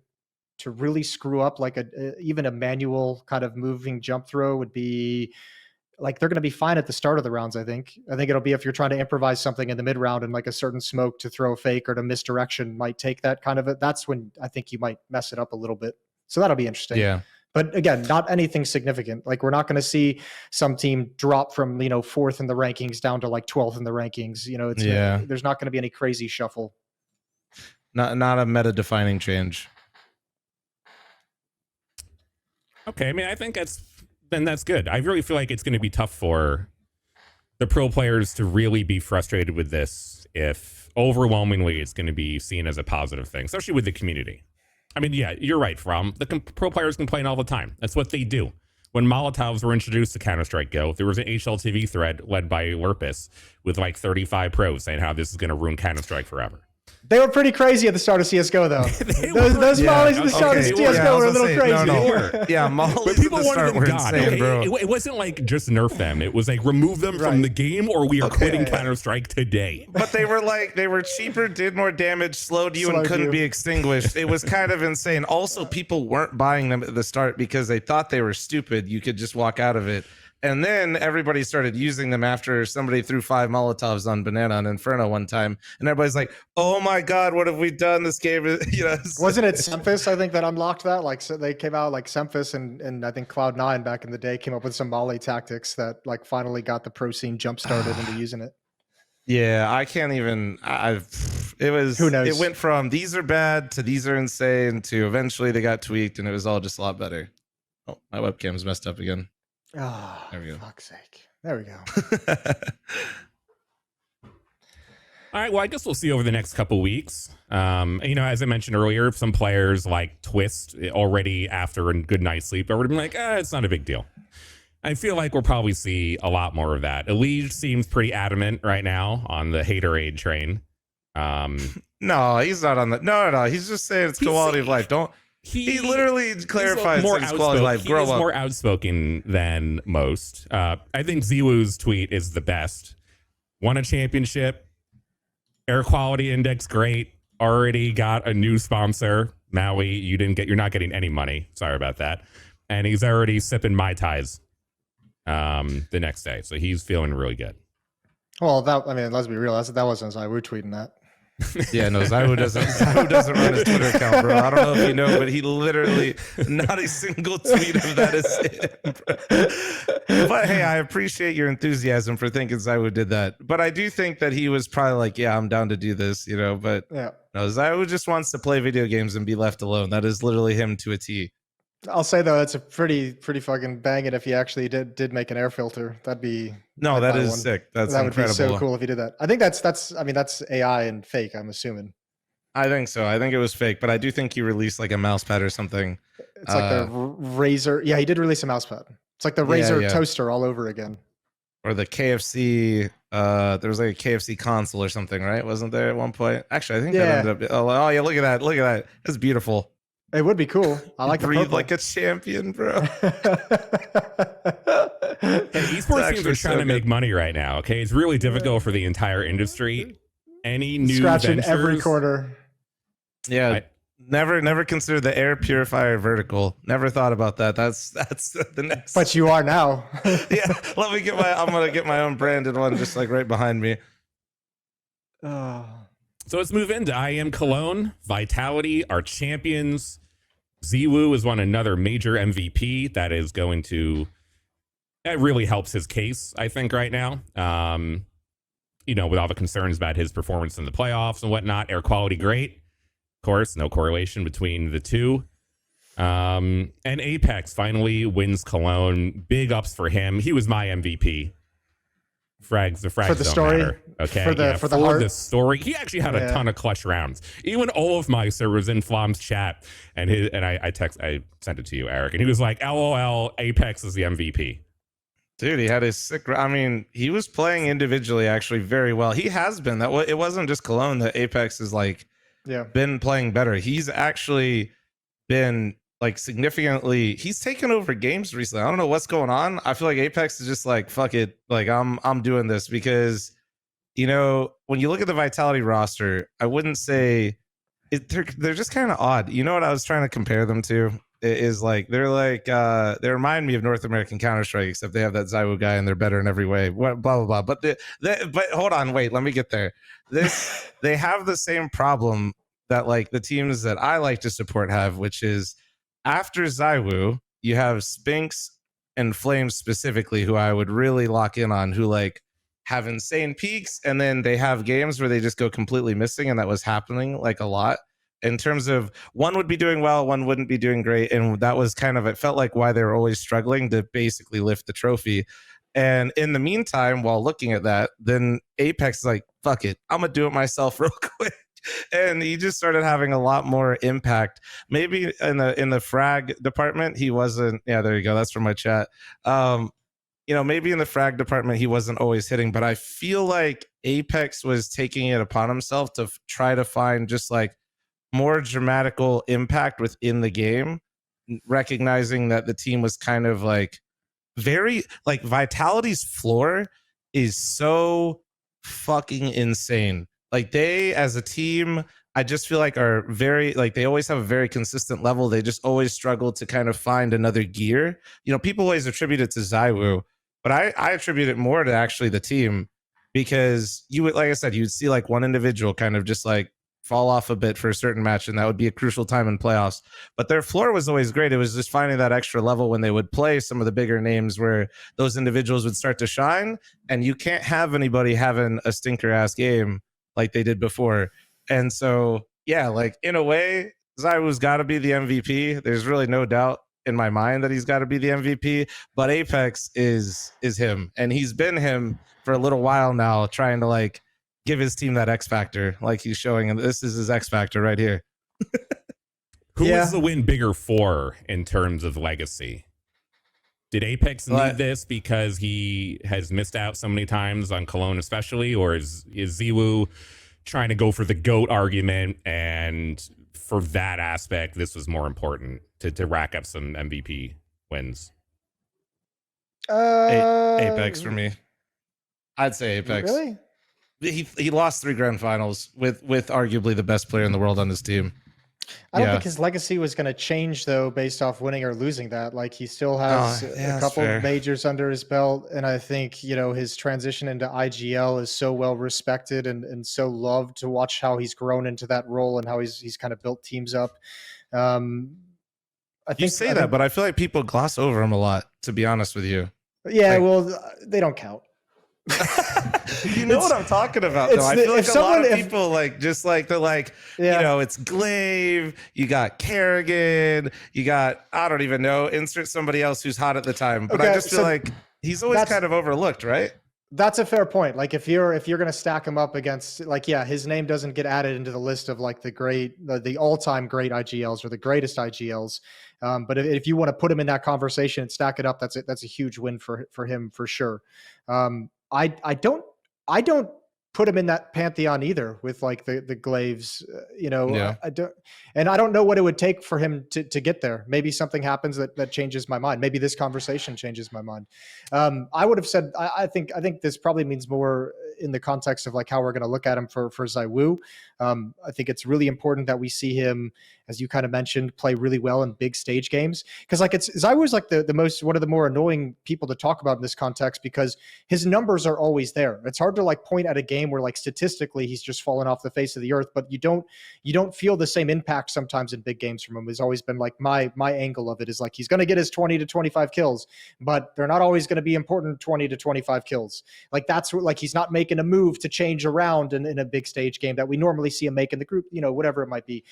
really screw up like even a manual kind of moving jump throw would be like they're going to be fine at the start of the rounds. I think it'll be if you're trying to improvise something in the mid round and like a certain smoke to throw a fake or to misdirection might take that kind of it. That's when I think you might mess it up a little bit. So that'll be interesting.
Yeah.
But again, not anything significant. Like we're not going to see some team drop from 4th in the rankings down to like 12th in the rankings. There's not going to be any crazy shuffle.
Not a meta defining change.
Okay, I mean, I think that's good. I really feel like it's going to be tough for the pro players to really be frustrated with this if overwhelmingly it's going to be seen as a positive thing, especially with the community. I mean, yeah, you're right, From. The pro players complain all the time. That's what they do. When Molotovs were introduced to Counter-Strike Go, there was an HLTV thread led by Lurpus with like 35 pros saying how this is going to ruin Counter-Strike forever.
They were pretty crazy at the start of CSGO, though. those mollies at the start of CSGO were a little crazy.
No. Yeah, mollies at the start were insane, bro.
It wasn't like just nerf them. It was like remove them from the game or we are quitting Counter-Strike today.
But they were cheaper, did more damage, slowed you, and couldn't be extinguished. It was kind of insane. Also, people weren't buying them at the start because they thought they were stupid. You could just walk out of it. And then everybody started using them after somebody threw 5 Molotovs on Banana and Inferno one time. And everybody's like, oh my God, what have we done? This game is,
Wasn't it Semphis, I think, that unlocked that? Like, so they came out like Semphis and I think Cloud9 back in the day came up with some Molly tactics that like finally got the pro scene jump started into using it.
Yeah, I can't even. It was.
Who knows?
It went from these are bad to these are insane to eventually they got tweaked and it was all just a lot better. Oh, my webcam's messed up again.
Oh, there we go. Fuck's sake. There we go.
All right, well, I guess we'll see over the next couple weeks. As I mentioned earlier, some players like Twist already after a good night's sleep already been like, it's not a big deal. I feel like we'll probably see a lot more of that. Elige seems pretty adamant right now on the haterade train.
No, he's not on the. No. He's just saying it's quality of life. He literally clarifies it's quality of life. Grow up.
He's more outspoken than most. I think ZywOo's tweet is the best. Won a championship. Air quality index great. Already got a new sponsor. Maui, you're not getting any money. Sorry about that. And he's already sipping Mai Tais the next day. So he's feeling really good.
Well, let's be real. That wasn't ZywOo tweeting that.
Yeah, no, ZywOo doesn't run his Twitter account, bro. I don't know if you know, but he literally not a single tweet of that is him. But hey, I appreciate your enthusiasm for thinking ZywOo did that. But I do think that he was probably like, yeah, I'm down to do this, but
yeah.
No, ZywOo just wants to play video games and be left alone. That is literally him to a T.
I'll say though, that's a pretty fucking banging if he actually did make an air filter. That'd be
that is sick. That
incredible. Would be so cool if he did that. I think that's AI and fake, I'm assuming.
I think so. I think it was fake, but I do think he released like a mouse pad or something.
It's like the Razer. Yeah, he did release a mouse pad. It's like the Razer toaster all over again.
or the KFC. There was like a KFC console or something, right? Wasn't there at one point? Actually, I think that ended up. Oh yeah, look at that! Look at that! That's beautiful.
It would be cool. I like the
breathe
purple.
like a champion, bro.
Esports teams are trying to make money right now. Okay, it's really difficult for the entire industry. Any new
scratching
ventures,
every corner.
Yeah, never considered the air purifier vertical. Never thought about that. That's the next.
But you are now.
Yeah, let me get my. I'm gonna get my own branded one, just like right behind me.
So let's move into IEM Cologne. Vitality, our champions. ZywOo has won another major MVP. That is going to. That really helps his case, I think, right now. You know, with all the concerns about his performance in the playoffs and whatnot. Air quality, great. Of course, no correlation between the two. And Apex finally wins Cologne. Big ups for him. He was my MVP. The frags
for the
don't
story,
matter. Okay,
for the
story. He actually had a ton of clutch rounds. Even Olafmeister was in Flom's chat, and I sent it to you, Eric, and he was like, "LOL, Apex is the MVP."
Dude, he had his sick. I mean, he was playing individually actually very well. He has been that. It wasn't just Cologne that Apex is like, been playing better. He's actually been like significantly. He's taken over games recently. I don't know what's going on. I feel like Apex is just like, fuck it, like I'm doing this because, you know, when you look at the Vitality roster, I wouldn't say they're just kind of odd. You know what I was trying to compare them to? Is like they remind me of North American Counter-Strike, except they have that ZywOo guy and they're better in every way. Blah blah blah. But but hold on, wait, let me get there. They have the same problem that like the teams that I like to support have, which is after ZywOo, you have Spinks and Flames specifically, who I would really lock in on, who like have insane peaks, and then they have games where they just go completely missing, and that was happening like a lot. In terms of one would be doing well, one wouldn't be doing great. And that was kind of, it felt like why they were always struggling to basically lift the trophy. And in the meantime, while looking at that, then Apex is like, fuck it, I'm going to do it myself real quick. And he just started having a lot more impact. Maybe in the frag department, he wasn't. Yeah, there you go. That's from my chat. You know, maybe in the frag department, he wasn't always hitting, but I feel like Apex was taking it upon himself to try to find just like more dramatical impact within the game, recognizing that the team was kind of like very like Vitality's floor is so fucking insane. Like they as a team, I just feel like are very like they always have a very consistent level. They just always struggle to kind of find another gear. You know, people always attribute it to ZywOo, but I attribute it more to actually the team, because you would, like I said, you'd see like one individual kind of just like fall off a bit for a certain match, and that would be a crucial time in playoffs. But their floor was always great. It was just finding that extra level when they would play some of the bigger names where those individuals would start to shine, and you can't have anybody having a stinker ass game like they did before. And so, yeah, like in a way, ZywOo's got to be the MVP. There's really no doubt in my mind that he's got to be the MVP, but Apex is him, and he's been him for a little while now, trying to like give his team that X factor, like he's showing, and this is his X factor right here.
Who is the win bigger for in terms of legacy? Did Apex need this because he has missed out so many times on Cologne, especially, or is ZywOo trying to go for the GOAT argument, and for that aspect, this was more important to rack up some MVP wins?
Apex for me. I'd say Apex.
Really?
He lost 3 grand finals with arguably the best player in the world on his team.
I don't think his legacy was going to change though, based off winning or losing that. Like he still has a couple of majors under his belt, and I think, you know, his transition into IGL is so well respected and so loved to watch how he's grown into that role and how he's kind of built teams up. I think that,
but I feel like people gloss over him a lot, to be honest with you.
Yeah, like, well, they don't count.
You know what I'm talking about, though. I feel like a lot of people like just like they're like, you know, it's Glaive, you got Kerrigan, you got, I don't even know, insert somebody else who's hot at the time. But I just feel like he's always kind of overlooked, right?
That's a fair point. Like if you're going to stack him up against, like, yeah, his name doesn't get added into the list of like the all-time great IGLs or the greatest IGLs. But if you want to put him in that conversation and stack it up, that's a huge win for him for sure. I don't put him in that pantheon either with like the Glaves.
Yeah.
I don't, and I don't know what it would take for him to get there. Maybe something happens that changes my mind. Maybe this conversation changes my mind. I would have said I think this probably means more in the context of like how we're going to look at him for ZywOo. I think it's really important that we see him, as you kind of mentioned, play really well in big stage games, because like ZywOo is like the most one of the more annoying people to talk about in this context because his numbers are always there. It's hard to like point at a game where like statistically he's just fallen off the face of the earth, but you don't feel the same impact sometimes in big games from him. Has always been like my angle of it is like he's going to get his 20 to 25 kills, but they're not always going to be important 20 to 25 kills. Like that's what, like he's not making a move to change around in a big stage game that we normally see him make in the group, whatever it might be.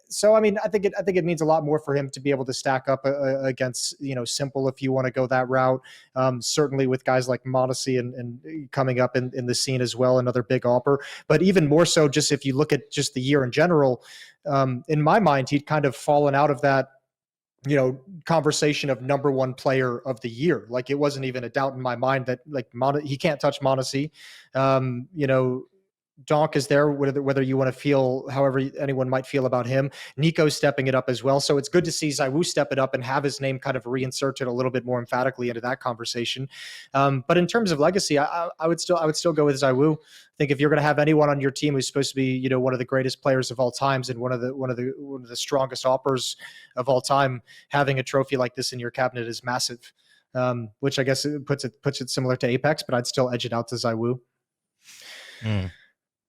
So I mean, I think it means a lot more for him to be able to stack up against Simple if you want to go that route. Certainly with guys like Modesty and coming up in the scene as well, another big AWPer. But even more so, just if you look at just the year in general, in my mind, he'd kind of fallen out of that conversation of number one player of the year. Like it wasn't even a doubt in my mind that like he can't touch Modesty. Donk is there, whether you want to feel however anyone might feel about him. Nico's stepping it up as well. So it's good to see ZywOo step it up and have his name kind of reinserted a little bit more emphatically into that conversation. But in terms of legacy, I would still go with ZywOo. I think if you're going to have anyone on your team who's supposed to be, one of the greatest players of all times and one of the strongest AWPers of all time, having a trophy like this in your cabinet is massive. Which I guess it puts it similar to Apex, but I'd still edge it out to ZywOo.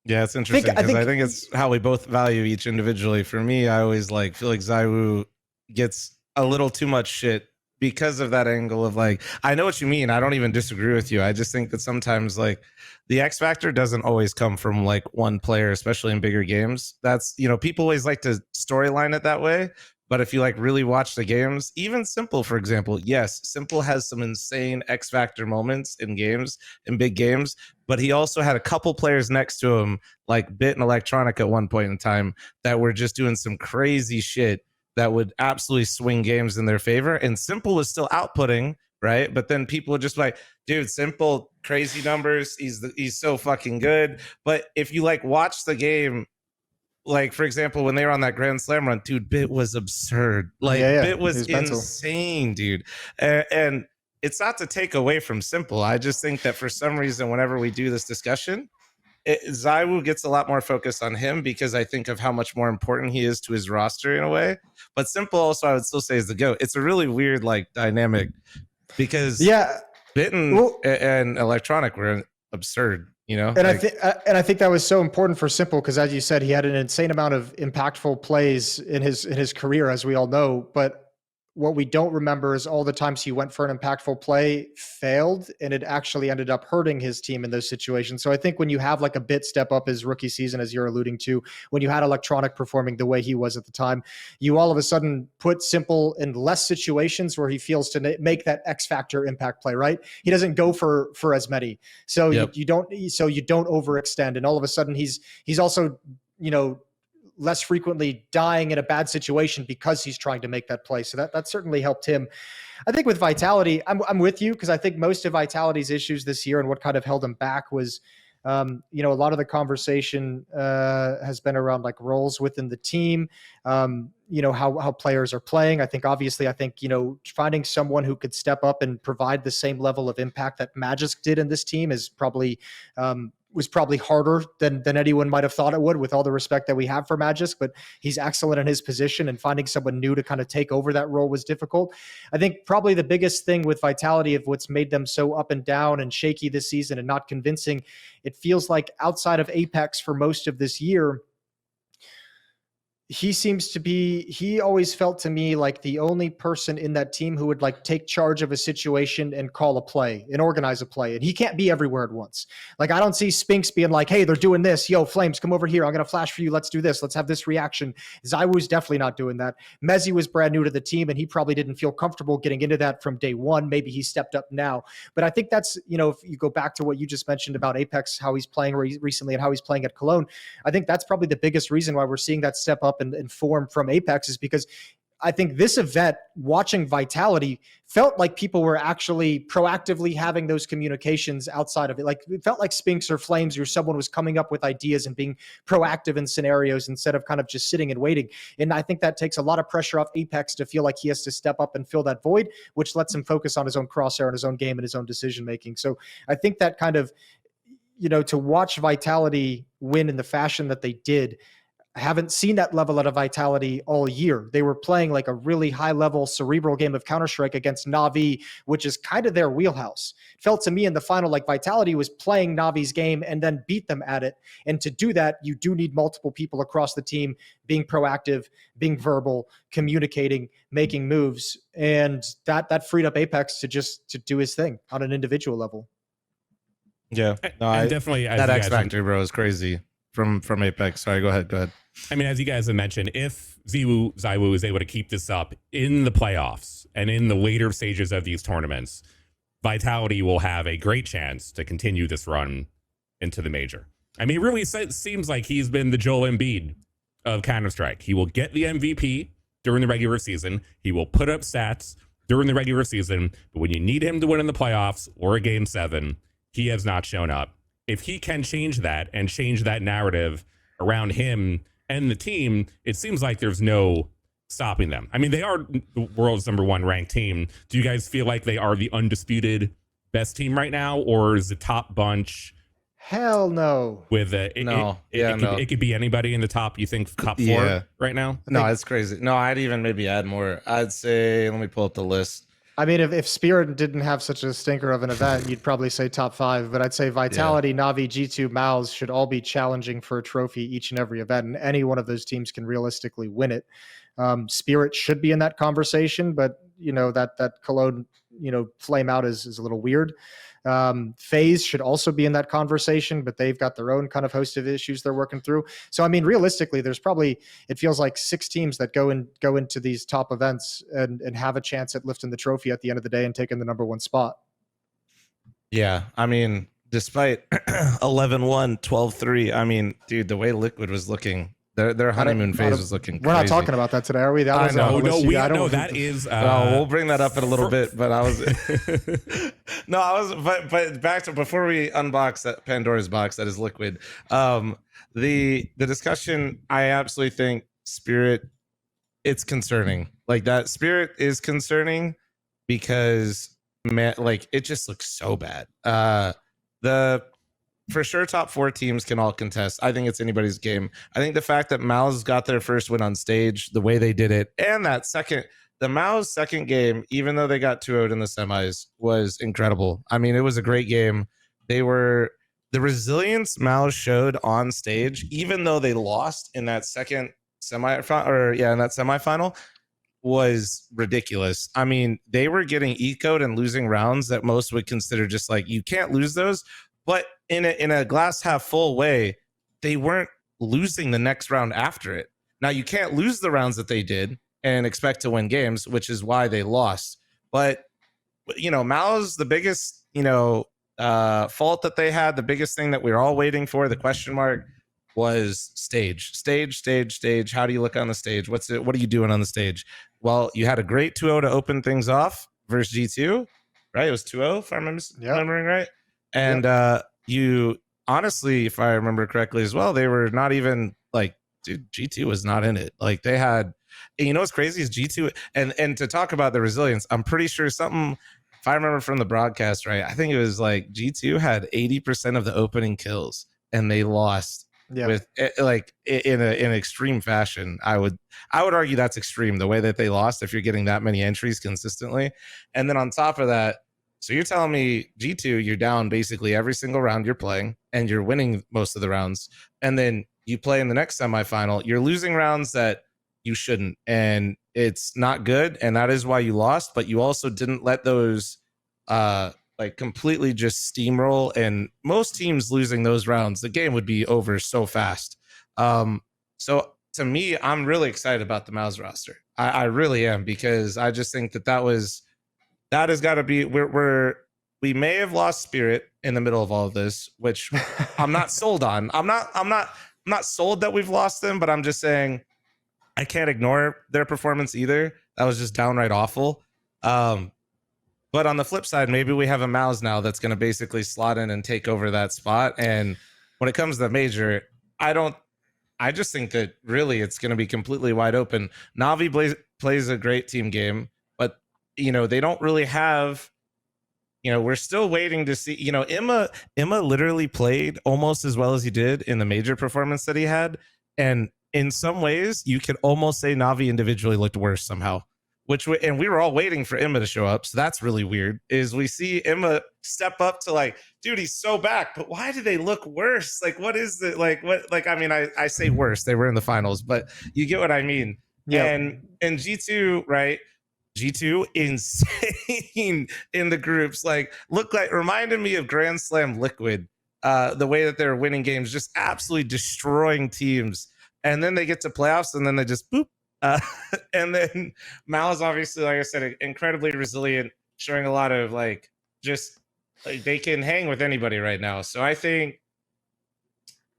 Yeah, it's interesting because I think it's how we both value each individually. For me, I always feel like ZywOo gets a little too much shit because of that angle of like, I know what you mean. I don't even disagree with you. I just think that sometimes like the X factor doesn't always come from like one player, especially in bigger games. That's, people always like to storyline it that way. But if you like really watch the games, even Simple, for example, yes, Simple has some insane X factor moments in games, in big games, but he also had a couple players next to him, like Bit and Electronic at one point in time, that were just doing some crazy shit that would absolutely swing games in their favor. And Simple was still outputting, right? But then people would just be like, dude, Simple, crazy numbers. He's so fucking good. But if you like watch the game, like for example, when they were on that Grand Slam run, dude, Bit was absurd. Like Bit was insane, dude. And it's not to take away from Simple. I just think that for some reason, whenever we do this discussion, ZywOo gets a lot more focus on him because I think of how much more important he is to his roster in a way. But Simple also, I would still say, is the GOAT. It's a really weird like dynamic because Bit and Electronic were absurd. And
I think that was so important for Simple because, as you said, he had an insane amount of impactful plays in his career, as we all know. But what we don't remember is all the times he went for an impactful play, failed, and it actually ended up hurting his team in those situations. So I think when you have like a Bit step up his rookie season, as you're alluding to, when you had Electronic performing the way he was at the time, you all of a sudden put Simple in less situations where he feels to make that X factor impact play, right? He doesn't go for as many. So you don't overextend. And all of a sudden he's also, less frequently dying in a bad situation because he's trying to make that play. So that certainly helped him. I think with Vitality, I'm with you because I think most of Vitality's issues this year and what kind of held him back was, a lot of the conversation has been around like roles within the team, how players are playing. I think finding someone who could step up and provide the same level of impact that Magisk did in this team is probably was probably harder than anyone might have thought it would, with all the respect that we have for Magisk, but he's excellent in his position, and finding someone new to kind of take over that role was difficult. I think probably the biggest thing with Vitality of what's made them so up and down and shaky this season and not convincing, it feels like outside of Apex for most of this year, he always felt to me like the only person in that team who would like take charge of a situation and call a play and organize a play. And he can't be everywhere at once. Like, I don't see Spinks being like, hey, they're doing this. Yo, Flames, come over here. I'm going to flash for you. Let's do this. Let's have this reaction. ZywOo's definitely not doing that. Mezzi was brand new to the team, and he probably didn't feel comfortable getting into that from day one. Maybe he stepped up now. But I think that's, if you go back to what you just mentioned about Apex, how he's playing recently and how he's playing at Cologne, I think that's probably the biggest reason why we're seeing that step up in form from Apex, is because I think this event, watching Vitality, felt like people were actually proactively having those communications outside of it. Like, it felt like Spinks or Flames or someone was coming up with ideas and being proactive in scenarios instead of kind of just sitting and waiting. And I think that takes a lot of pressure off Apex to feel like he has to step up and fill that void, which lets him focus on his own crosshair and his own game and his own decision making. So I think that kind of, to watch Vitality win in the fashion that they did, I haven't seen that level of Vitality all year. They were playing like a really high-level cerebral game of Counter-Strike against Na'Vi, which is kind of their wheelhouse. It felt to me in the final like Vitality was playing Na'Vi's game and then beat them at it. And to do that, you do need multiple people across the team being proactive, being verbal, communicating, making moves. And that freed up Apex to do his thing on an individual level.
Yeah, no,
definitely
that X Factor, bro, is crazy from Apex. Sorry, go ahead.
I mean, as you guys have mentioned, if ZywOo is able to keep this up in the playoffs and in the later stages of these tournaments, Vitality will have a great chance to continue this run into the major. I mean, it really seems like he's been the Joel Embiid of Counter-Strike. He will get the MVP during the regular season. He will put up stats during the regular season. But when you need him to win in the playoffs or a Game 7, he has not shown up. If he can change that and change that narrative around him and the team, it seems like there's no stopping them. I mean, they are the world's #1 ranked team. Do you guys feel like they are the undisputed best team right now, or is the top bunch?
Hell no.
With it could be anybody in the top. You think top 4 right now?
No, it's crazy. No, I'd even maybe add more. I'd say, let me pull up the list.
I mean, if Spirit didn't have such a stinker of an event, you'd probably say top 5. But I'd say Vitality, Na'Vi, G2, Mouse should all be challenging for a trophy each and every event, and any one of those teams can realistically win it. Spirit should be in that conversation, but that Cologne flame out is a little weird. FaZe should also be in that conversation, but they've got their own kind of host of issues they're working through. So, I mean, realistically, there's probably, it feels like 6 teams that go into these top events and have a chance at lifting the trophy at the end of the day and taking the #1 spot.
Yeah, I mean, despite 11-1, 12-3, I mean, dude, the way Liquid was looking, their honeymoon phase was looking crazy.
We're not talking about that today, are we?
That is.
We'll bring that up in a little bit. But But back to before we unbox that Pandora's box that is Liquid. The discussion, I absolutely think Spirit, it's concerning. Like, that Spirit is concerning because, man, like, it just looks so bad. For sure, top 4 teams can all contest. I think it's anybody's game. I think the fact that Mao's got their first win on stage, the way they did it, and the Mao's second game, even though they got 2-0'd in the semis, was incredible. I mean, it was a great game. The resilience Mao showed on stage, even though they lost in that semifinal, was ridiculous. I mean, they were getting ecoed and losing rounds that most would consider just like, you can't lose those. But in a glass half full way, they weren't losing the next round after it. Now, you can't lose the rounds that they did and expect to win games, which is why they lost. But, Mao's the biggest, fault that they had, the biggest thing that we were all waiting for, the question mark, was stage. How do you look on the stage? What are you doing on the stage? Well, you had a great 2-0 to open things off versus G2, right? It was 2-0, if I remembering right. And you honestly, if I remember correctly as well, they were not even like, dude, G2 was not in it. Like, they had, and what's crazy is G2, and to talk about the resilience, I'm pretty sure something, if I remember from the broadcast, right, I think it was like G2 had 80% of the opening kills and they lost with like in an extreme fashion. I would argue that's extreme, the way that they lost, if you're getting that many entries consistently. And then on top of that, so you're telling me G2, you're down basically every single round you're playing and you're winning most of the rounds. And then you play in the next semifinal, you're losing rounds that you shouldn't, and it's not good, and that is why you lost. But you also didn't let those like completely just steamroll, and most teams losing those rounds, the game would be over so fast. So to me, I'm really excited about the Mouse roster. I really am, because I just think that has got to be, we may have lost spirit in the middle of all of this, which I'm not sold on. I'm not sold that we've lost them, but I'm just saying I can't ignore their performance either. That was just downright awful. But on the flip side, maybe we have a Mouse now that's going to basically slot in and take over that spot. And when it comes to the major, I just think that really it's going to be completely wide open. Navi plays a great team game, but they don't really have. We're still waiting to see. Emma literally played almost as well as he did in the major performance that he had, and in some ways, you could almost say Navi individually looked worse somehow. And we were all waiting for Emma to show up, so that's really weird. Is we see Emma step up to like, dude, he's so back, but why do they look worse? Like, what is it? Like, what? Like, I mean, I say worse. They were in the finals, but you get what I mean. Yeah. And G2, right? G2 insane in the groups, reminded me of Grand Slam Liquid, the way that they're winning games, just absolutely destroying teams, and then they get to playoffs and then they just boop. And then Mal is obviously, like I said, incredibly resilient, showing a lot of they can hang with anybody right now. So I think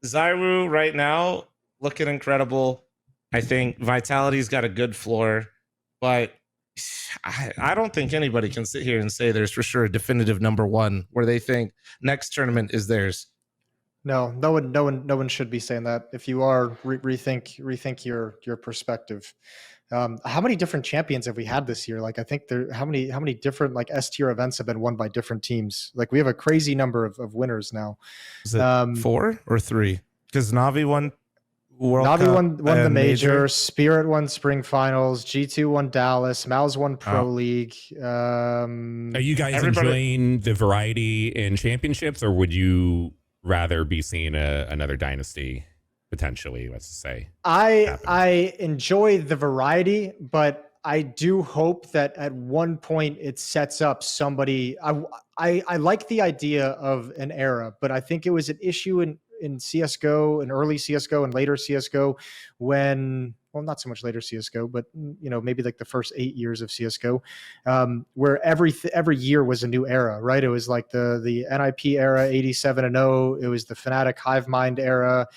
ZywOo right now looking incredible. I think Vitality's got a good floor, but I don't think anybody can sit here and say there's for sure a definitive number one where they think next tournament is theirs.
No one should be saying that. If you are, rethink your perspective. How many different champions have we had this year? Like, I think how many different S tier events have been won by different teams? Like, we have a crazy number of winners now.
Is it 4 or 3? Because Navi won World
Navi
Cup
won the major. Spirit won Spring Finals. G2 won Dallas. Mouse won Pro League.
Are you guys enjoying the variety in championships, or would you rather be seeing another dynasty potentially, let's say?
I enjoy the variety, but I do hope that at one point it sets up somebody. I like the idea of an era, but I think it was an issue in CSGO, in early CSGO and later CSGO, when, well, not so much later CSGO, but maybe like the first 8 years of CSGO, where every year was a new era, right? It was like the NIP era, 87-0. It was the Fnatic Hivemind era,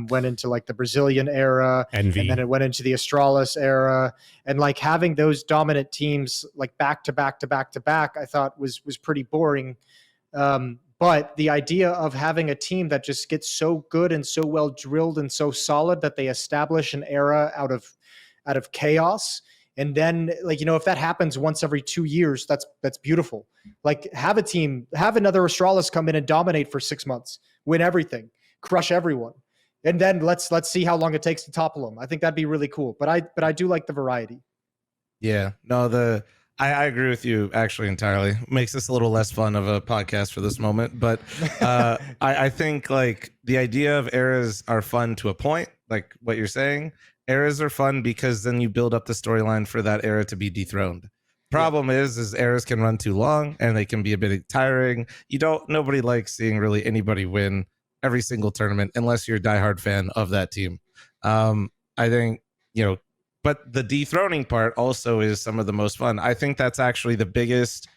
went into like the Brazilian era,
Envy.
And then it went into the Astralis era, and like having those dominant teams like back to back to back to back, I thought was pretty boring. But the idea of having a team that just gets so good and so well drilled and so solid that they establish an era out of chaos, and then if that happens once every 2 years, that's beautiful. Like, have another Astralis come in and dominate for 6 months, win everything, crush everyone, and then let's see how long it takes to topple them. I think that'd be really cool. But I do like the variety.
Yeah, no, I agree with you actually entirely. Makes this a little less fun of a podcast for this moment, but I think like the idea of eras are fun to a point, like what you're saying. Eras are fun because then you build up the storyline for that era to be dethroned. Problem is eras can run too long and they can be a bit tiring. Nobody likes seeing really anybody win every single tournament unless you're a diehard fan of that team. I think, but the dethroning part also is some of the most fun. I think that's actually the biggest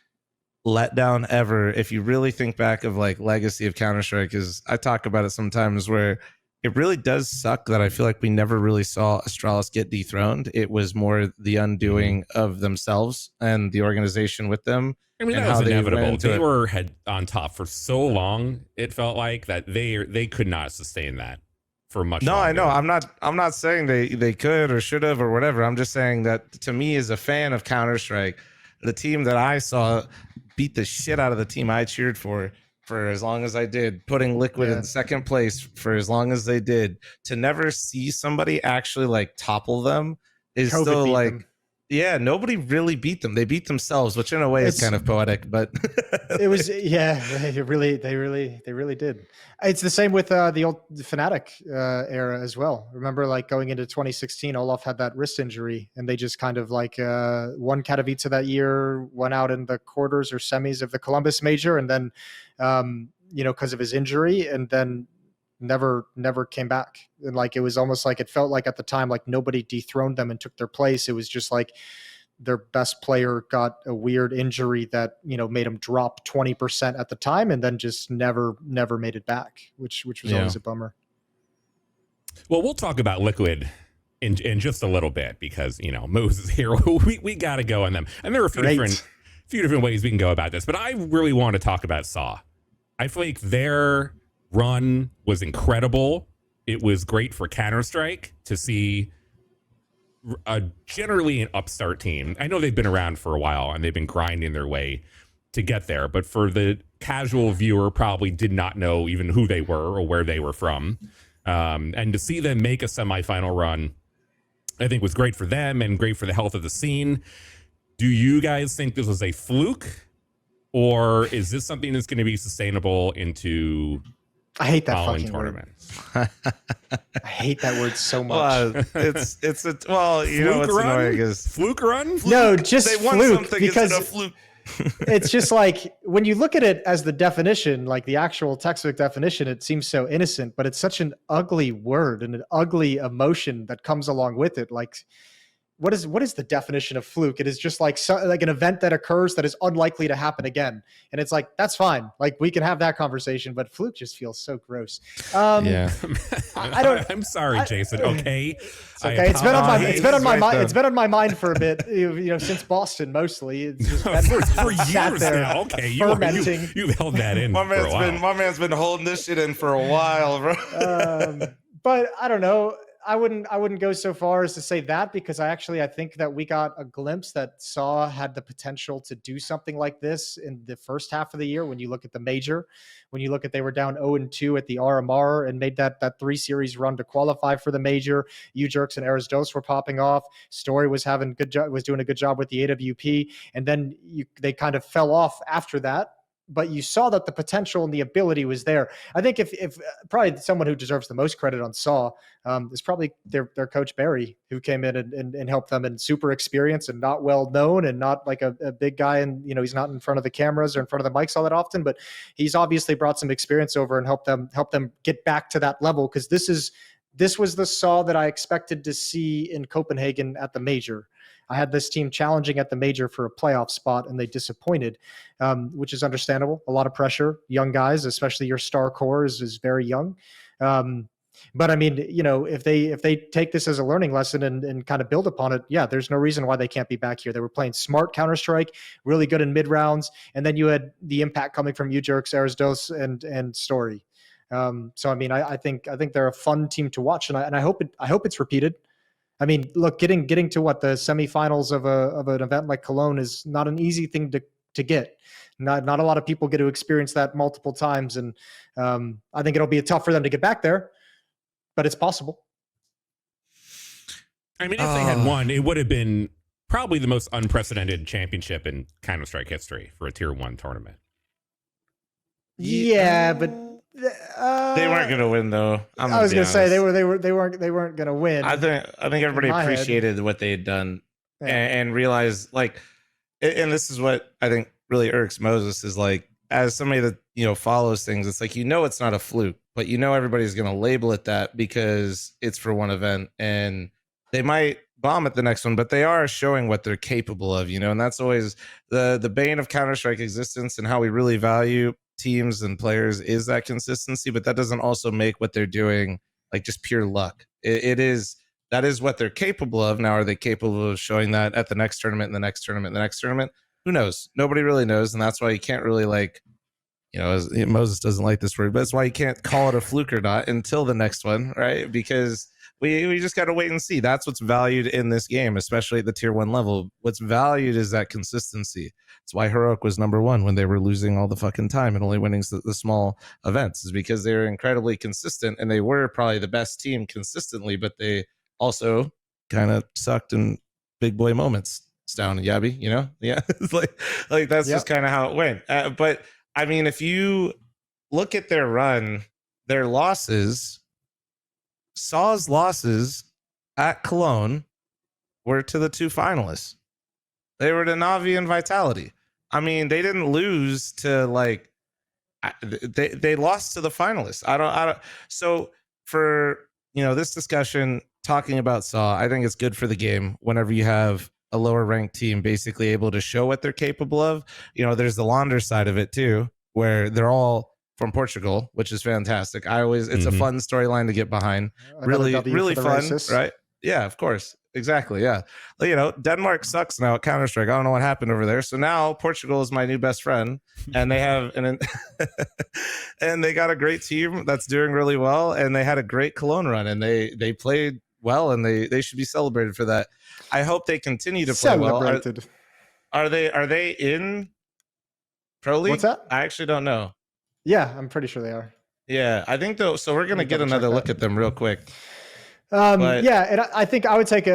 letdown ever. If you really think back of like legacy of Counter-Strike, is I talk about it sometimes where it really does suck that I feel like we never really saw Astralis get dethroned. It was more the undoing of themselves and the organization with them.
I mean, that was inevitable. They were head on top for so long. It felt like that they could not sustain that for much longer.
I know. I'm not saying they could or should have or whatever. I'm just saying that to me, as a fan of Counter-Strike, the team that I saw beat the shit out of the team I cheered for as long as I did, putting Liquid in second place for as long as they did, to never see somebody actually like topple them is COVID still like them. Yeah, nobody really beat them. They beat themselves, which in a way is kind of poetic, but
it was, they really did. It's the same with the old Fnatic era as well. Remember, like going into 2016, Olaf had that wrist injury, and they just kind of like won Katowice that year, went out in the quarters or semis of the Columbus Major, and then because of his injury, and then never came back. And like it was almost like it felt like at the time like nobody dethroned them and took their place. It was just like their best player got a weird injury that made him drop 20% at the time, and then just never made it back, which was always a bummer.
Well, we'll talk about Liquid in just a little bit, because Moose is here. we got to go on them, and there are a few different ways we can go about this, but I really want to talk about Saw. I feel like their run was incredible. It was great for Counter-Strike to see generally an upstart team. I know they've been around for a while and they've been grinding their way to get there, but for the casual viewer, probably did not know even who they were or where they were from. And to see them make a semifinal run, I think was great for them and great for the health of the scene. Do you guys think this was a fluke, or is this something that's going to be sustainable into
I hate that
following
fucking
tournaments?
I hate that word so much.
It's you know what's annoying is
fluke run?
No, just
they want
fluke,
something
because
instead of fluke.
it's just like when you look at it as the definition, like the actual textbook definition, it seems so innocent, but it's such an ugly word and an ugly emotion that comes along with it. Like, what is the definition of fluke? It is just like an event that occurs that is unlikely to happen again. And it's like, that's fine. Like, we can have that conversation, but fluke just feels so gross.
Yeah.
I'm sorry, Jason. Okay.
It's okay. It's been on my mind. It's been on my mind for a bit, since Boston mostly. It's just
for years now. Okay. You've held that in.
My man's been holding this shit in for a while, bro.
But I don't know. I wouldn't go so far as to say that, because I think that we got a glimpse that Saw had the potential to do something like this in the first half of the year. When you look at the major, when you look at they were down 0-2 at the RMR and made that 3-series run to qualify for the major. U-Jerks and Erasdos were popping off. Story was doing a good job with the AWP, and then they kind of fell off after that. But you saw that the potential and the ability was there. I think if probably someone who deserves the most credit on Saw is probably their coach Barry, who came in and helped them, and super experienced and not well known and not like a big guy, and he's not in front of the cameras or in front of the mics all that often, but he's obviously brought some experience over and helped them get back to that level, because this was the Saw that I expected to see in Copenhagen at the major. I had this team challenging at the major for a playoff spot, and they disappointed, which is understandable. A lot of pressure, young guys, especially your star core is very young. But I mean, if they take this as a learning lesson and kind of build upon it, yeah, there's no reason why they can't be back here. They were playing smart Counter-Strike, really good in mid rounds, and then you had the impact coming from U-Jerks, Erasdos, and Story. So I mean, I think they're a fun team to watch, and I hope it's repeated. I mean, look, getting to the semifinals of an event like Cologne is not an easy thing to get. Not a lot of people get to experience that multiple times, and I think it'll be tough for them to get back there, but it's possible.
I mean, if they had won, it would have been probably the most unprecedented championship in Counter-Strike history for a Tier 1 tournament.
Yeah, but
they weren't going to win, though.
I was going to say they weren't going to win.
I think everybody appreciated what they had done, and realized, like, and this is what I think really irks Moses, is like, as somebody that follows things, it's like, it's not a fluke, but everybody's going to label it that because it's for one event, and they might bomb at the next one, but they are showing what they're capable of, and that's always the bane of Counter-Strike existence, and how we really value teams and players is that consistency. But that doesn't also make what they're doing like just pure luck. That is what they're capable of. Now, are they capable of showing that at the next tournament, and the next tournament, and the next tournament? Who knows? Nobody really knows, and that's why you can't really, like, Moses doesn't like this word, but that's why you can't call it a fluke or not until the next one, right? Because we just got to wait and see. That's what's valued in this game, especially at the Tier 1 level. What's valued is that consistency. That's why Heroic was number one when they were losing all the fucking time and only winning the small events, is because they were incredibly consistent, and they were probably the best team consistently, but they also kind of sucked in big boy moments. Down Yabby, you know, yeah, it's like that's just kind of how it went. But I mean, if you look at their run, their losses, Saw's losses at Cologne were to the 2 finalists. They were to Navi and Vitality. I mean, they didn't lose to like they lost to the finalists. I don't. So for this discussion talking about Saw, I think it's good for the game whenever you have a lower ranked team basically able to show what they're capable of. There's the Launder side of it too, where they're all from Portugal, which is fantastic. It's a fun storyline to get behind. Really fun, racists. Right? Yeah, of course. Exactly. Yeah. Denmark sucks now at Counter-Strike. I don't know what happened over there. So now Portugal is my new best friend, and they have and they got a great team that's doing really well, and they had a great Cologne run, and they played well, and they should be celebrated for that. I hope they continue to play well. Are they in Pro League?
What's that?
I actually don't know.
Yeah, I'm pretty sure they are.
Yeah, I think though. So we're gonna get another look at them real quick.
Yeah, and I think I would take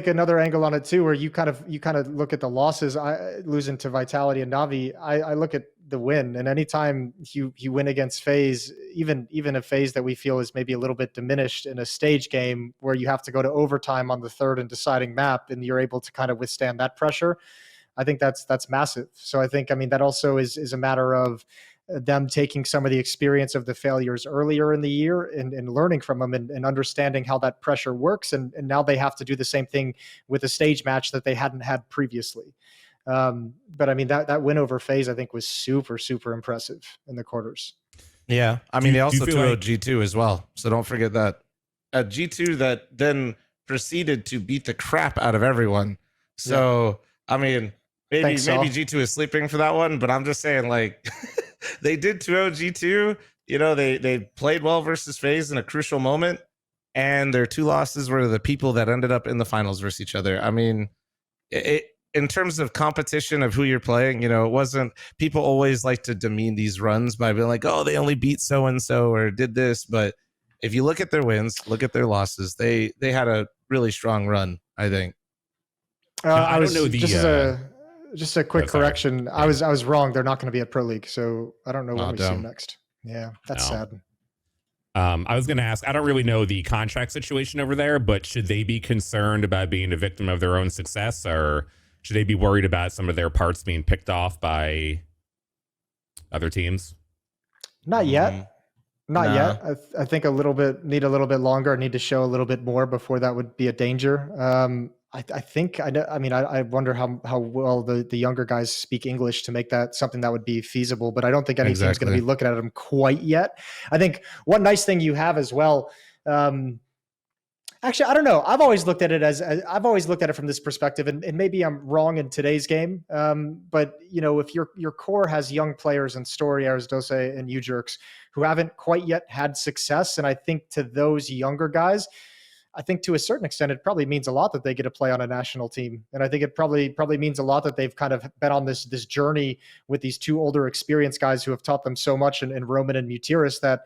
another angle on it too, where you kind of look at the losses, losing to Vitality and Navi. I look at the win, and anytime you win against FaZe, even a FaZe that we feel is maybe a little bit diminished in a stage game where you have to go to overtime on the third and deciding map, and you're able to kind of withstand that pressure. I think that's massive. So I think, that also is a matter of them taking some of the experience of the failures earlier in the year and learning from them and understanding how that pressure works. And now they have to do the same thing with a stage match that they hadn't had previously. But that win over FaZe, I think, was super, super impressive in the quarters.
Yeah. They also 2-0 G2 as well. So don't forget that. G2 that then proceeded to beat the crap out of everyone. So, maybe G2 is sleeping for that one, but I'm just saying, like, they did 2-0 G2. They played well versus FaZe in a crucial moment, and their 2 losses were the people that ended up in the finals versus each other. In terms of competition of who you're playing, it wasn't. People always like to demean these runs by being like, "Oh, they only beat so and so or did this." But if you look at their wins, look at their losses, they had a really strong run, I think.
I don't know
just a quick correction. Yeah. I was wrong. They're not going to be at Pro League, so I don't know when we see them next. Yeah, that's sad.
I was going to ask, I don't really know the contract situation over there, but should they be concerned about being a victim of their own success, or should they be worried about some of their parts being picked off by other teams?
Not yet. Not yet. I think need a little bit longer, need to show a little bit more before that would be a danger. I wonder how well the younger guys speak English to make that something that would be feasible, but I don't think any team's going to be looking at them quite yet. I think one nice thing you have as well, actually, I don't know. I've always looked at it from this perspective, and maybe I'm wrong in today's game. But if your core has young players in Story, Arisdose, and UJerks who haven't quite yet had success, and I think to those younger guys, I think to a certain extent, it probably means a lot that they get to play on a national team. And I think it probably means a lot that they've kind of been on this journey with these 2 older experienced guys who have taught them so much in Roman and Mutiris, that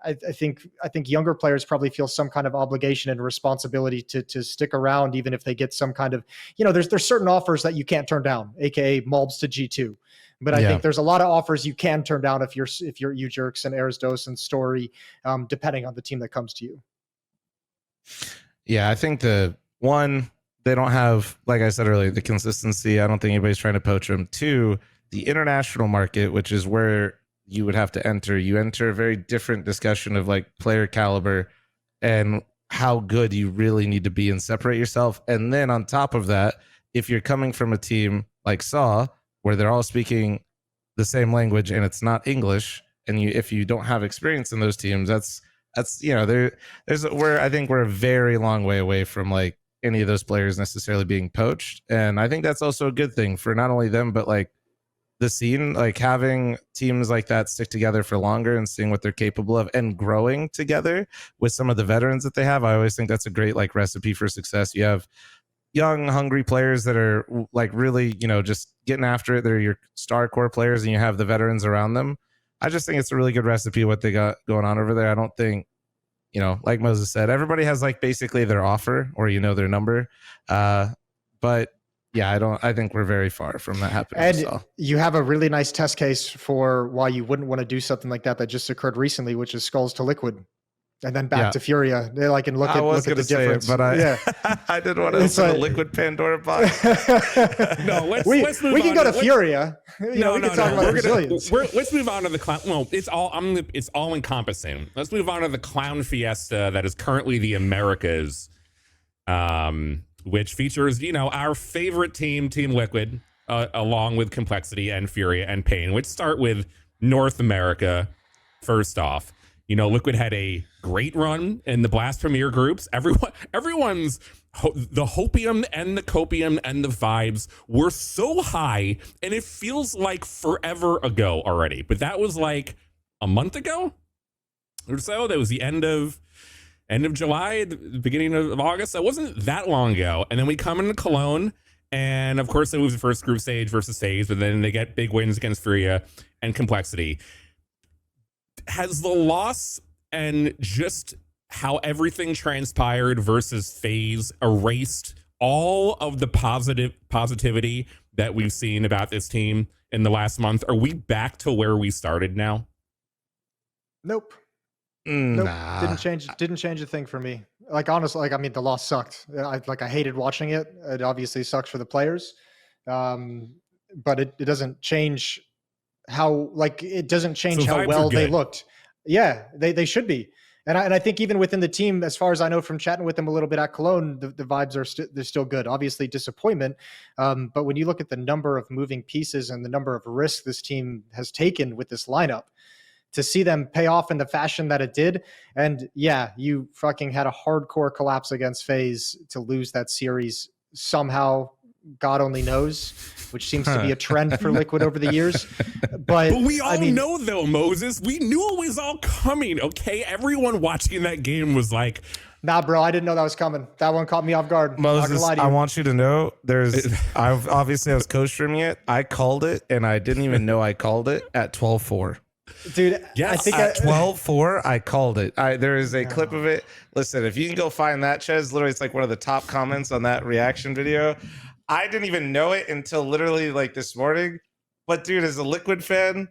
I think younger players probably feel some kind of obligation and responsibility to stick around, even if they get some kind of, there's certain offers that you can't turn down, aka Mulbs to G2. But I think there's a lot of offers you can turn down if you're UJerks and Arisdose and Story, depending on the team that comes to you.
Yeah, I think they don't have, like I said earlier, the consistency. I don't think anybody's trying to poach them. 2, the international market, which is where you would have to enter. You enter a very different discussion of like player caliber and how good you really need to be and separate yourself. And then on top of that, if you're coming from a team like Saw, where they're all speaking the same language and it's not English, and if you don't have experience in those teams, that's I think we're a very long way away from like any of those players necessarily being poached. And I think that's also a good thing for not only them, but like the scene, like having teams like that stick together for longer and seeing what they're capable of and growing together with some of the veterans that they have. I always think that's a great like recipe for success. You have young, hungry players that are like really, just getting after it. They're your star core players, and you have the veterans around them. I just think it's a really good recipe what they got going on over there. I don't think, like Moses said, everybody has like basically their offer or their number. But yeah, I think we're very far from that happening.
And
So.
you have a really nice test case for why you wouldn't want to do something like that just occurred recently, which is Skulls to Liquid. And then back to Furia. They like and look at the difference.
It, but I didn't want to open a Liquid Pandora box.
No, let's move
we can
on.
go to Furia.
No,
we can talk about resilience.
Let's move on to the clown. Well, it's all encompassing. Let's move on to the clown fiesta that is currently the Americas, which features our favorite team, Team Liquid, along with Complexity and Furia and Pain. Let's start with North America. First off, Liquid had a great run in the Blast Premier groups. Everyone's the hopium and the copium and the vibes were so high, and it feels like forever ago already. But that was like a month ago or so. That was the end of July, the beginning of August. That wasn't that long ago. And then we come into Cologne, and of course they lose the first group stage versus FaZe, but then they get big wins against Furia and Complexity. Has the loss and just how everything transpired versus FaZe erased all of the positivity that we've seen about this team in the last month? Are we back to where we started now?
Nope. Nope.
Nah.
Didn't change a thing for me. Like honestly, the loss sucked. I hated watching it. It obviously sucks for the players. But it doesn't change how how well they looked. Yeah, they should be. And I think even within the team, as far as I know from chatting with them a little bit at Cologne, the vibes are they're still good. Obviously disappointment, but when you look at the number of moving pieces and the number of risks this team has taken with this lineup, to see them pay off in the fashion that it did, and yeah, you fucking had a hardcore collapse against FaZe to lose that series somehow. God only knows, which seems to be a trend for Liquid over the years. But
we all know, though, Moses, we knew it was all coming, okay? Everyone watching that game was like,
nah, bro, I didn't know that was coming. That one caught me off guard.
Moses, I want you to know I was co-streaming it. I called it, and I didn't even know I called it at 12-4.
Dude,
yes, I think at 12-4, I called it. There is a clip of it. Listen, if you can go find that, Chez, literally, it's like one of the top comments on that reaction video. I didn't even know it until literally like this morning. But dude, as a Liquid fan,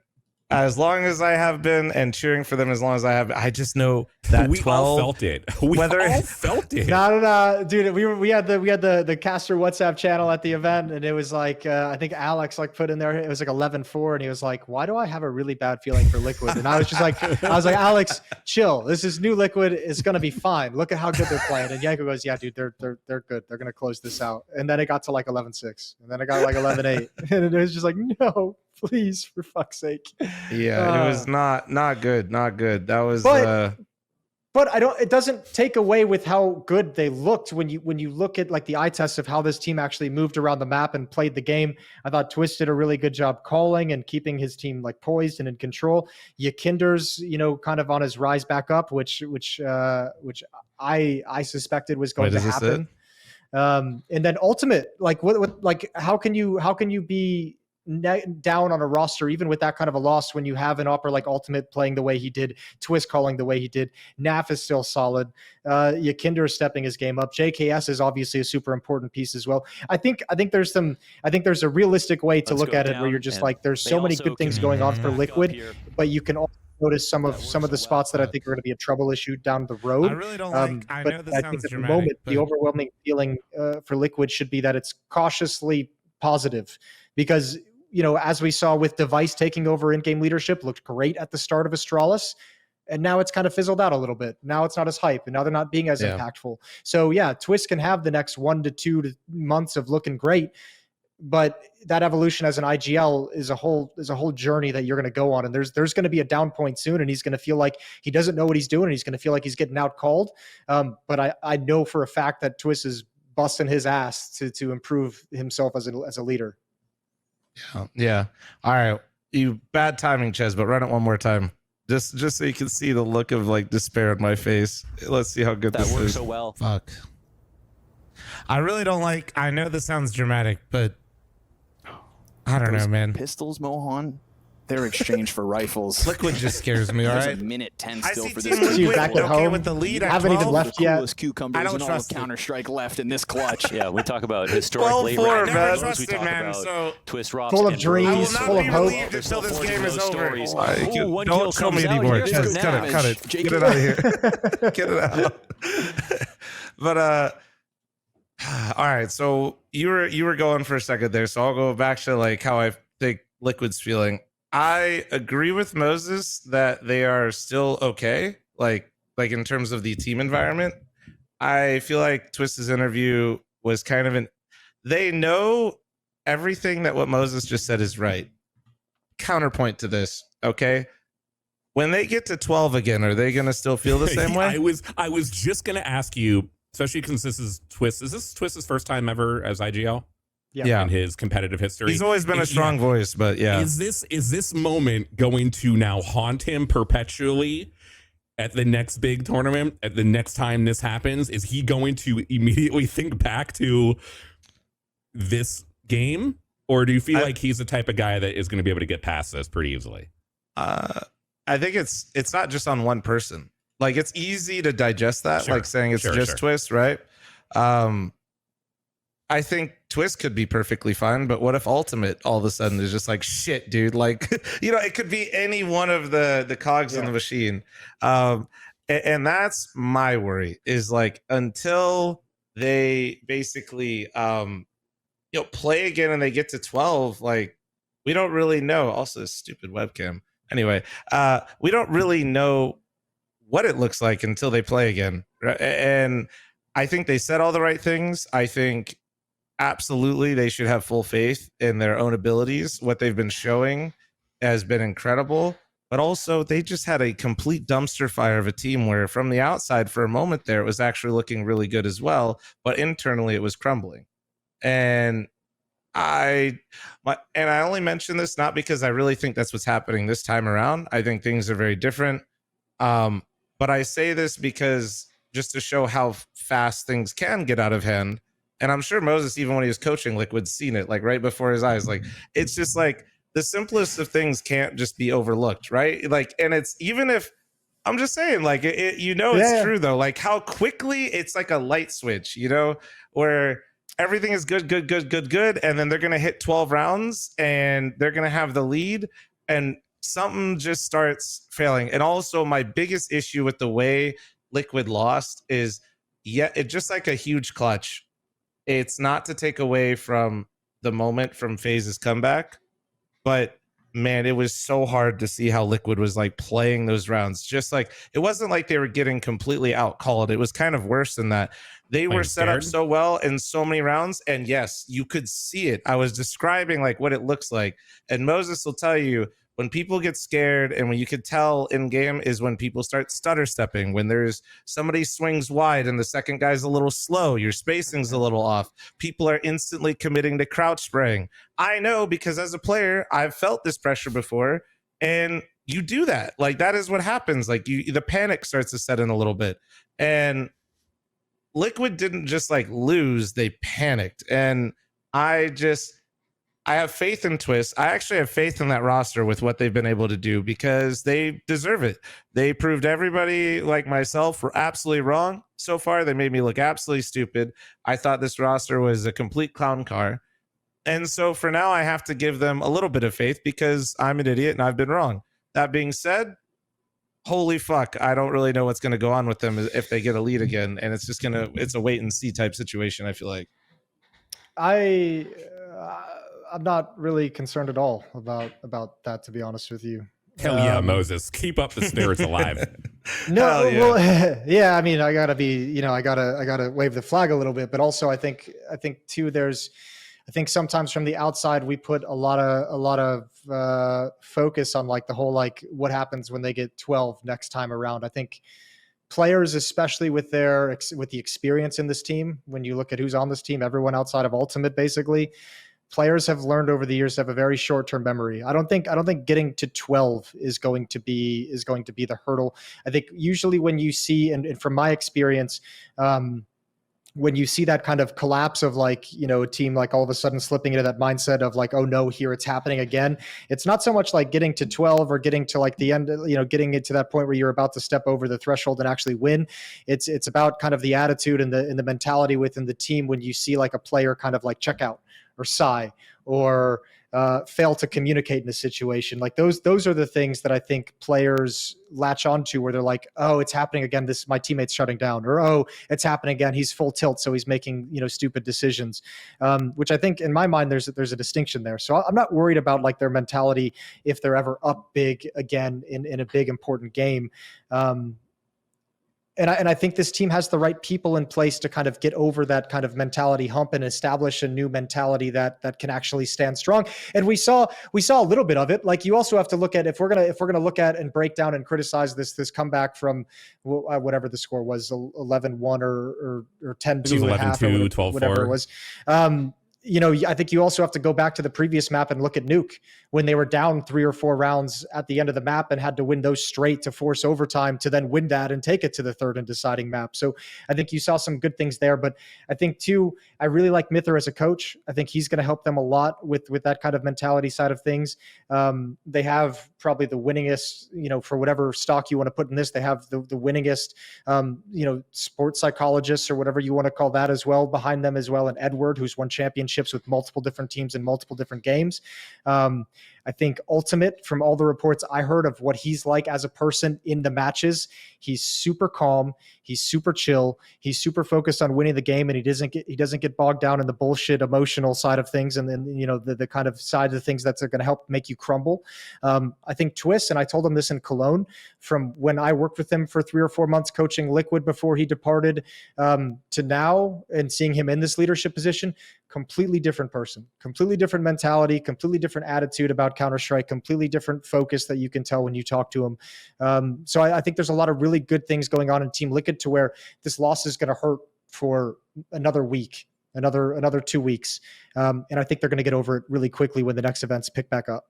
as long as I have been and cheering for them as long as I have, I just know that
we
12
all felt it. We all felt it.
No, dude. We had the caster WhatsApp channel at the event, and it was like I think Alex put in there. It was like 11-4, and he was like, "Why do I have a really bad feeling for Liquid?" And I was just like, Alex, chill. This is new Liquid. It's gonna be fine. Look at how good they're playing. And Yanko goes, "Yeah, dude, they're good. They're gonna close this out." And then it got to like 11-6, and then it got like 11-8, and it was just like, no. Please, for fuck's sake.
Yeah, it was not good. Not good. That was
but it doesn't take away with how good they looked when you look at like the eye test of how this team actually moved around the map and played the game. I thought Twist did a really good job calling and keeping his team like poised and in control. Yakinder's, kind of on his rise back up, which I suspected was going to happen. And then Ultimate, like how can you be down on a roster even with that kind of a loss when you have an upper like Ultimate playing the way he did, Twist calling the way he did, Naf is still solid, Yakinder is stepping his game up, JKS is obviously a super important piece as well. I think there's a realistic way to look at it where you're just like there's so many good things going on for Liquid, but you can also notice some of the spots that I think are going to be a trouble issue down the road.
I really don't like. I know this sounds
at
dramatic,
the moment, the overwhelming feeling for Liquid should be that it's cautiously positive, because as we saw with Device taking over in-game leadership, looked great at the start of Astralis, and now it's kind of fizzled out a little bit. Now it's not as hype, and now they're not being as impactful. So yeah, Twist can have the next 1 to 2 months of looking great, but that evolution as an IGL is a whole journey that you're going to go on, and there's going to be a down point soon, and he's going to feel like he doesn't know what he's doing, and he's going to feel like he's getting out called. But I know for a fact that Twist is busting his ass to improve himself as a leader.
Yeah. All right. You bad timing, Ches, but run it one more time. Just so you can see the look of like despair on my face. Let's see how good this is.
That works so well.
Fuck. I really don't like. I know this sounds dramatic, but I don't know, man.
Pistols, Mohan. their exchange for rifles.
Liquid just scares me. All
There's
right.
a minute 10
I
still
see
for
Team
this.
See you
Liquid
back at
okay
home.
with the lead
You
at
haven't even
12.
left yet.
Coolest cucumbers
I don't
in all
trust
of
it.
Counter-Strike left in this clutch.
Yeah, we talk about historically.
12-4,
right
man.
now,
Never
we
trusted,
talk
man.
about
So
twist drops
full of
and
dreams,
I will
releases.
not
full
be
of hope.
relieved
There's
until
no
this
forging
game is
those
over.
stories.
Like,
Ooh, one
don't
kill
show me
comes out,
anymore.
you're
Just cut
snapped.
it. Cut it.
Jake-
Get it out of here. Get it out. But all right. So you were going for a second there. So I'll go back to like how I think Liquid's feeling. I agree with Moses that they are still okay. Like in terms of the team environment. I feel like Twist's interview was kind of they know everything that what Moses just said is right. Counterpoint to this, okay? When they get to 12 again, are they going to still feel the same way?
I was just going to ask you, especially since this is Twist. Is this Twist's first time ever as IGL?
Yeah.
In his competitive history.
He's always been a strong voice, but yeah.
Is this moment going to now haunt him perpetually at the next big tournament? At the next time this happens, is he going to immediately think back to this game? Or do you feel like he's the type of guy that is going to be able to get past this pretty easily?
I think it's not just on one person. Like it's easy to digest that,
Sure.
like saying it's just Twist, right? I think Twist could be perfectly fine, but what if Ultimate all of a sudden is just like shit, dude? Like, it could be any one of the cogs in the machine. And that's my worry is like until they basically play again and they get to 12, like we don't really know. Also, stupid webcam. Anyway, we don't really know what it looks like until they play again. Right? And I think they said all the right things. I think absolutely they should have full faith in their own abilities. What they've been showing has been incredible, but also they just had a complete dumpster fire of a team where from the outside for a moment there, it was actually looking really good as well, but internally it was crumbling. And I only mention this not because I really think that's what's happening this time around. I think things are very different. But I say this because just to show how fast things can get out of hand. And I'm sure Moses, even when he was coaching Liquid's seen it like right before his eyes. Like it's just like the simplest of things can't just be overlooked, right? Like, and it's even if I'm just saying, like it's true though. Like how quickly it's like a light switch, where everything is good, and then they're gonna hit 12 rounds and they're gonna have the lead, and something just starts failing. And also, my biggest issue with the way Liquid lost is, it's just like a huge clutch. It's not to take away from the moment from FaZe's comeback, but man, it was so hard to see how Liquid was like playing those rounds. Just like it wasn't like they were getting completely out called. It was kind of worse than that. They were set up so well in so many rounds, and yes, you could see it. I was describing like what it looks like, and Moses will tell you when people get scared and when you could tell in game is when people start stutter stepping, when there's somebody swings wide and the second guy's a little slow, your spacing's a little off. People are instantly committing to crouch spraying. I know because as a player, I've felt this pressure before, and you do that. Like that is what happens. Like the panic starts to set in a little bit, and Liquid didn't just like lose, they panicked. And I have faith in Twist. I actually have faith in that roster with what they've been able to do because they deserve it. They proved everybody like myself were absolutely wrong so far. They made me look absolutely stupid. I thought this roster was a complete clown car. And so for now, I have to give them a little bit of faith because I'm an idiot and I've been wrong. That being said, holy fuck, I don't really know what's going to go on with them if they get a lead again. And it's just it's a wait and see type situation, I feel like.
I'm not really concerned at all about that, to be honest with you.
Hell yeah, Moses. Keep up the spirits alive.
No,
yeah.
well, yeah, I mean, I gotta be, I gotta wave the flag a little bit, but also I think too, I think sometimes from the outside, we put a lot of focus on like the whole, like what happens when they get 12 next time around. I think players, especially with the experience in this team, when you look at who's on this team, everyone outside of Ultimate, basically, players have learned over the years to have a very short-term memory. I don't think getting to 12 is going to be the hurdle. I think usually when you see, and from my experience, when you see that kind of collapse of like, you know, a team like all of a sudden slipping into that mindset of like, oh no, here it's happening again. It's not so much like getting to 12 or getting to like the end, you know, getting it to that point where you're about to step over the threshold and actually win. It's about kind of the attitude and the mentality within the team when you see like a player kind of like check out or sigh or fail to communicate in a situation. Like those are the things that I think players latch onto where they're like, oh, it's happening again. This, my teammate's shutting down, or, oh, it's happening again. He's full tilt. So he's making, you know, stupid decisions, which I think in my mind, there's a distinction there. So I'm not worried about like their mentality if they're ever up big again in a big important game. And I think this team has the right people in place to kind of get over that kind of mentality hump and establish a new mentality that can actually stand strong. And we saw a little bit of it. Like, you also have to look at, if we're gonna look at and break down and criticize this comeback from whatever the score was, 11-1 or 10-2 at half,
12-4,
whatever it was. You know, I think you also have to go back to the previous map and look at Nuke when they were down 3 or 4 rounds at the end of the map and had to win those straight to force overtime to then win that and take it to the third and deciding map. So I think you saw some good things there, but I think too, I really like Mither as a coach. I think he's going to help them a lot with that kind of mentality side of things. They have probably the winningest, you know, for whatever stock you want to put in this, they have the winningest, you know, sports psychologists or whatever you want to call that as well behind them as well. And Edward, who's won championships with multiple different teams in multiple different games. I think Ultimate, from all the reports I heard of what he's like as a person in the matches, he's super calm, he's super chill, he's super focused on winning the game, and he doesn't get bogged down in the bullshit emotional side of things, and then, you know, the kind of side of the things that's going to help make you crumble. I think Twist, and I told him this in Cologne, from when I worked with him for 3 or 4 months coaching Liquid before he departed, to now, and seeing him in this leadership position, completely different person, completely different mentality, completely different attitude about Counter-Strike, completely different focus that you can tell when you talk to him. So I think there's a lot of really good things going on in Team Liquid to where this loss is going to hurt for another week, another 2 weeks. And I think they're going to get over it really quickly when the next events pick back up.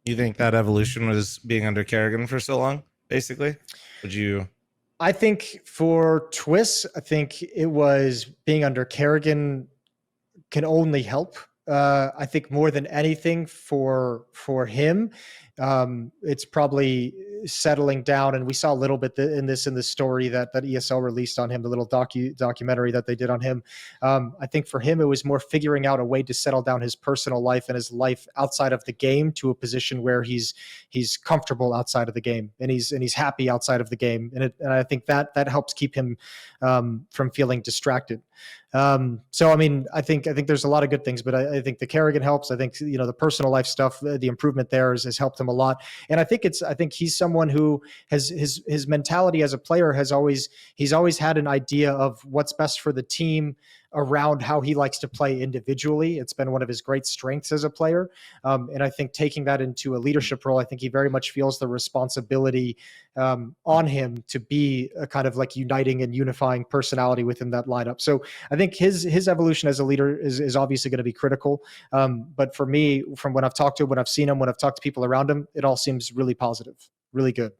You think that evolution was being under Kerrigan for so long, basically? Would you?
I think for Twist, I think it was being under Kerrigan can only help. I think more than anything for him, it's probably settling down. And we saw a little bit in the story that ESL released on him, the little documentary that they did on him. I think for him, it was more figuring out a way to settle down his personal life and his life outside of the game to a position where he's comfortable outside of the game and he's happy outside of the game. And I think that helps keep him from feeling distracted. So, I mean, I think there's a lot of good things, but I think the Kerrigan helps. I think, you know, the personal life stuff, the improvement there has helped him a lot. And I think he's someone who has his mentality as a player he's always had an idea of what's best for the team around how he likes to play individually. It's been one of his great strengths as a player. And I think taking that into a leadership role, I think he very much feels the responsibility on him to be a kind of like uniting and unifying personality within that lineup. So I think his evolution as a leader is obviously going to be critical. But for me, from when I've talked to him, when I've seen him, when I've talked to people around him, it all seems really positive, really good.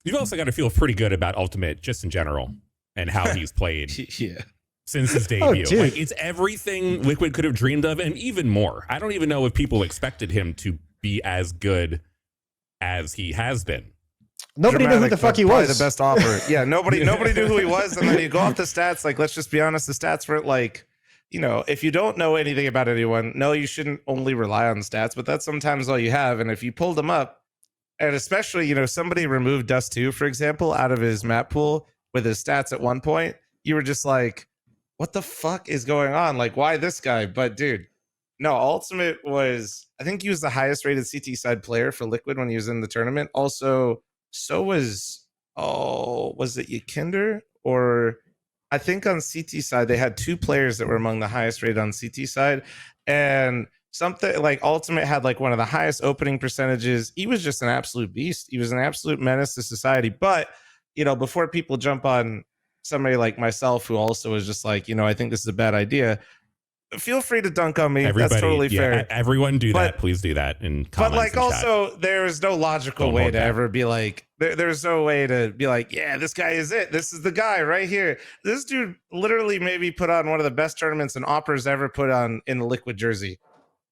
You've also got to feel pretty good about Ultimate just in general and how he's played.
Yeah.
Since his debut.
Dude.
Like, it's everything Liquid could have dreamed of and even more. I don't even know if people expected him to be as good as he has been.
Nobody knew who the fuck he was.
The best offer. Yeah, nobody knew who he was. And then you go off the stats. Like, let's just be honest, the stats were like, you know, if you don't know anything about anyone, no, you shouldn't only rely on stats, but that's sometimes all you have. And if you pulled them up, and especially, you know, somebody removed Dust 2, for example, out of his map pool with his stats at one point, you were just like, what the fuck is going on? Like, why this guy? But dude, no, Ultimate was, I think he was the highest rated CT side player for Liquid when he was in the tournament. Also, so was it Yakinder? Or I think on CT side, they had 2 players that were among the highest rated on CT side. And something like Ultimate had like one of the highest opening percentages. He was just an absolute beast. He was an absolute menace to society. But, you know, before people jump on somebody like myself, who also was just like, you know, I think this is a bad idea. feel free to dunk on me.
Everybody,
That's totally fair.
Everyone do that.
But-
Please do that in comments.
But like,
and chat.
also, there's no logical
Don't
way
hold
to
back.
ever be like, there's no way to be like, yeah, this guy is it. This is the guy right here. This dude literally maybe put on one of the best tournaments and Opera's ever put on in a Liquid jersey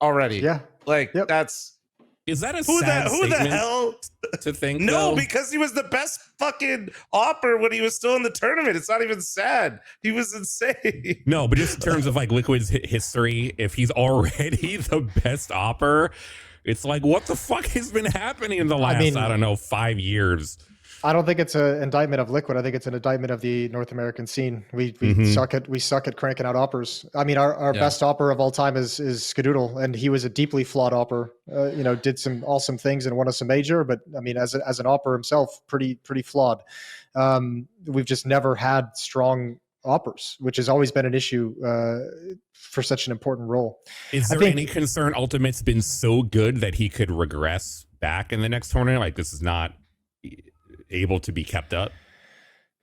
already.
Yeah.
Like,
Yep.
that's
Is that a
who
sad
the
statement
hell?
to think?
No,
though?
because he was the best fucking Opera when he was still in the tournament. It's not even sad. He was insane.
No, but just in terms of like Liquid's history, if he's already the best opper, it's like, what the fuck has been happening in the last, I don't know, 5 years?
I don't think it's an indictment of Liquid. I think it's an indictment of the North American scene. We suck at cranking out oppers. I mean, our best opper of all time is Skadoodle, and he was a deeply flawed opper. Did some awesome things and won us a major, but I mean, as an opper himself, pretty flawed. We've just never had strong oppers, which has always been an issue for such an important role.
Is there any concern Ultimate's been so good that he could regress back in the next tournament? Like, this is not able to be kept up?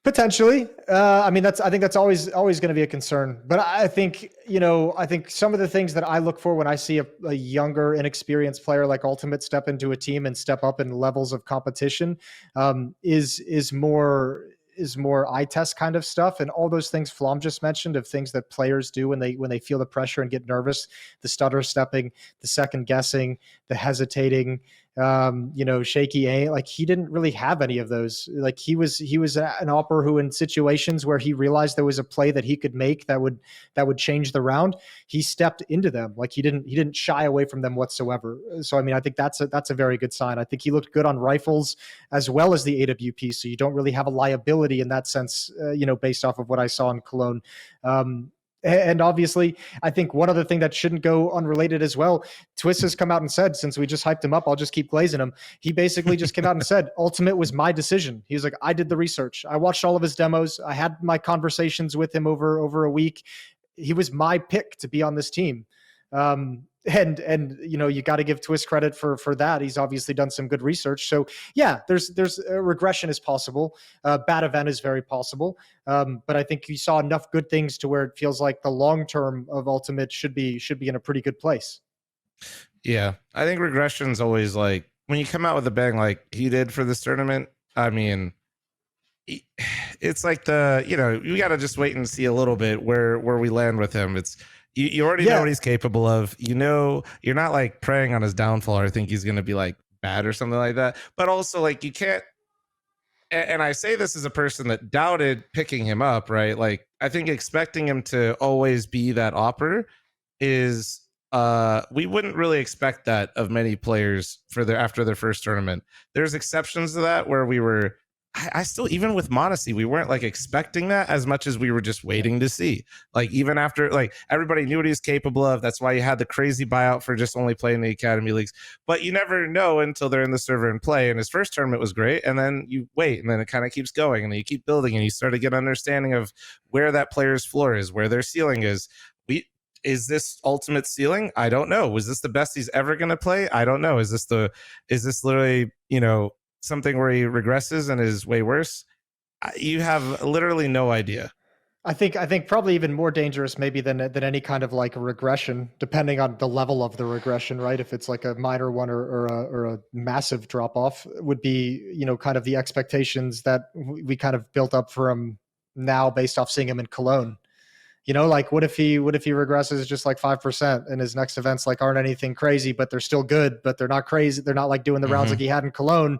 Potentially. I think that's always going to be a concern. But I think some of the things that I look for when I see a younger, inexperienced player like Ultimate step into a team and step up in levels of competition is more eye test kind of stuff, and all those things Flom just mentioned of things that players do when they feel the pressure and get nervous, the stutter stepping, the second guessing, the hesitating, shaky aim. Like, he didn't really have any of those. Like, he was an opper who, in situations where he realized there was a play that he could make that would change the round, he stepped into them. Like, he didn't shy away from them whatsoever. So I mean, I think that's a very good sign. I think he looked good on rifles as well as the AWP. So you don't really have a liability in that sense, based off of what I saw in Cologne. And obviously, I think one other thing that shouldn't go unrelated as well, Twist has come out and said, since we just hyped him up, I'll just keep glazing him. He basically just came out and said, Ultimate was my decision. He was like, I did the research. I watched all of his demos. I had my conversations with him over a week. He was my pick to be on this team. And you got to give Twist credit for that. He's obviously done some good research. So yeah, there's a regression is possible. Bad event is very possible. But I think you saw enough good things to where it feels like the long term of Ultimate should be in a pretty good place.
Yeah, I think regression's always like when you come out with a bang like he did for this tournament. I mean, it's like you got to just wait and see a little bit where we land with him. It's you already know what he's capable of. You're not like preying on his downfall or think he's going to be like bad or something like that. But also, like, you can't. And I say this as a person that doubted picking him up, right? Like, I think expecting him to always be that operator is we wouldn't really expect that of many players after their first tournament. There's exceptions to that where we were. I still, even with Modesty, we weren't like expecting that as much as we were just waiting to see. Like, even after, like, everybody knew what he was capable of. That's why you had the crazy buyout for just only playing the Academy Leagues. But you never know until they're in the server and play. And his first tournament was great. And then you wait, and then it kind of keeps going. And then you keep building, and you start to get an understanding of where that player's floor is, where their ceiling is. Is this Ultimate ceiling? I don't know. Was this the best he's ever going to play? I don't know. Is this literally, something where he regresses and is way worse? You have literally no idea.
I think probably even more dangerous maybe than any kind of like a regression, depending on the level of the regression, right? If it's like a minor one or a massive drop off, would be, kind of the expectations that we kind of built up for him now based off seeing him in Cologne. Like, what if he regresses just like 5% and his next events like aren't anything crazy, but they're still good, but they're not crazy. They're not like doing the rounds like he had in Cologne.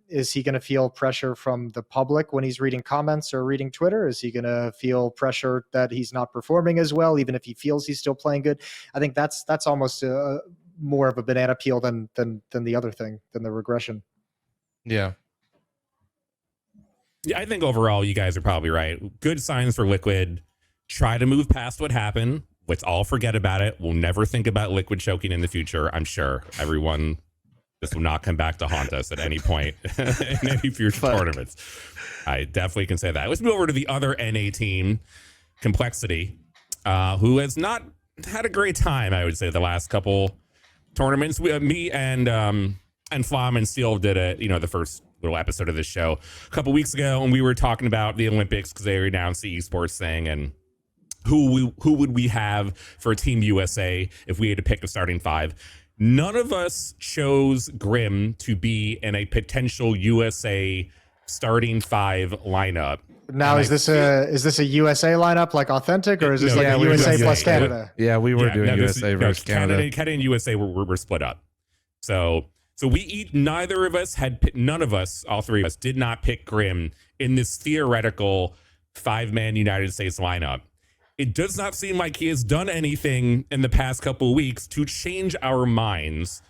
Is he going to feel pressure from the public when he's reading comments or reading Twitter? Is he going to feel pressure that he's not performing as well, even if he feels he's still playing good? I think that's almost more of a banana peel than the other thing, than the regression.
Yeah.
Yeah, I think overall you guys are probably right. Good signs for Liquid. Try to move past what happened. Let's all forget about it. We'll never think about Liquid choking in the future. I'm sure everyone, this will not come back to haunt us at any point in any future tournaments. I definitely can say that. Let's move over to the other NA team, Complexity, who has not had a great time, I would say, the last couple tournaments. Me and Flom and Steel did the first little episode of this show a couple weeks ago, and we were talking about the Olympics because they announced the esports thing, and who would we have for Team USA if we had to pick a starting 5? None of us chose Grim to be in a potential USA starting 5 lineup.
Now, is this a USA lineup like authentic, or is this like a USA plus Canada?
Yeah, we were doing USA versus Canada.
Canada and USA were split up. So none of us, all three of us, did not pick Grim in this theoretical 5-man United States lineup. It does not seem like he has done anything in the past couple of weeks to change our minds.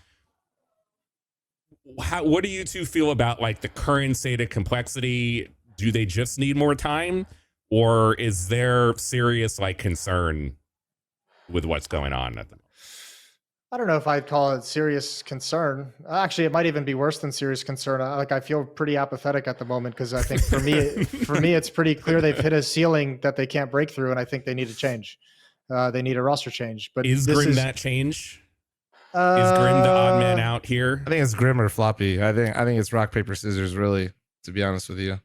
What do you two feel about like the current state of complexity? Do they just need more time, or is there serious like concern with what's going on at the moment?
I don't know if I'd call it serious concern. Actually, it might even be worse than serious concern. I feel pretty apathetic at the moment because I think for me, it's pretty clear they've hit a ceiling that they can't break through, and I think they need to change. They need a roster change. But
is Grim that change? Is Grim the odd man out here?
I think it's Grim or Floppy. I think it's rock paper scissors. Really, to be honest with you.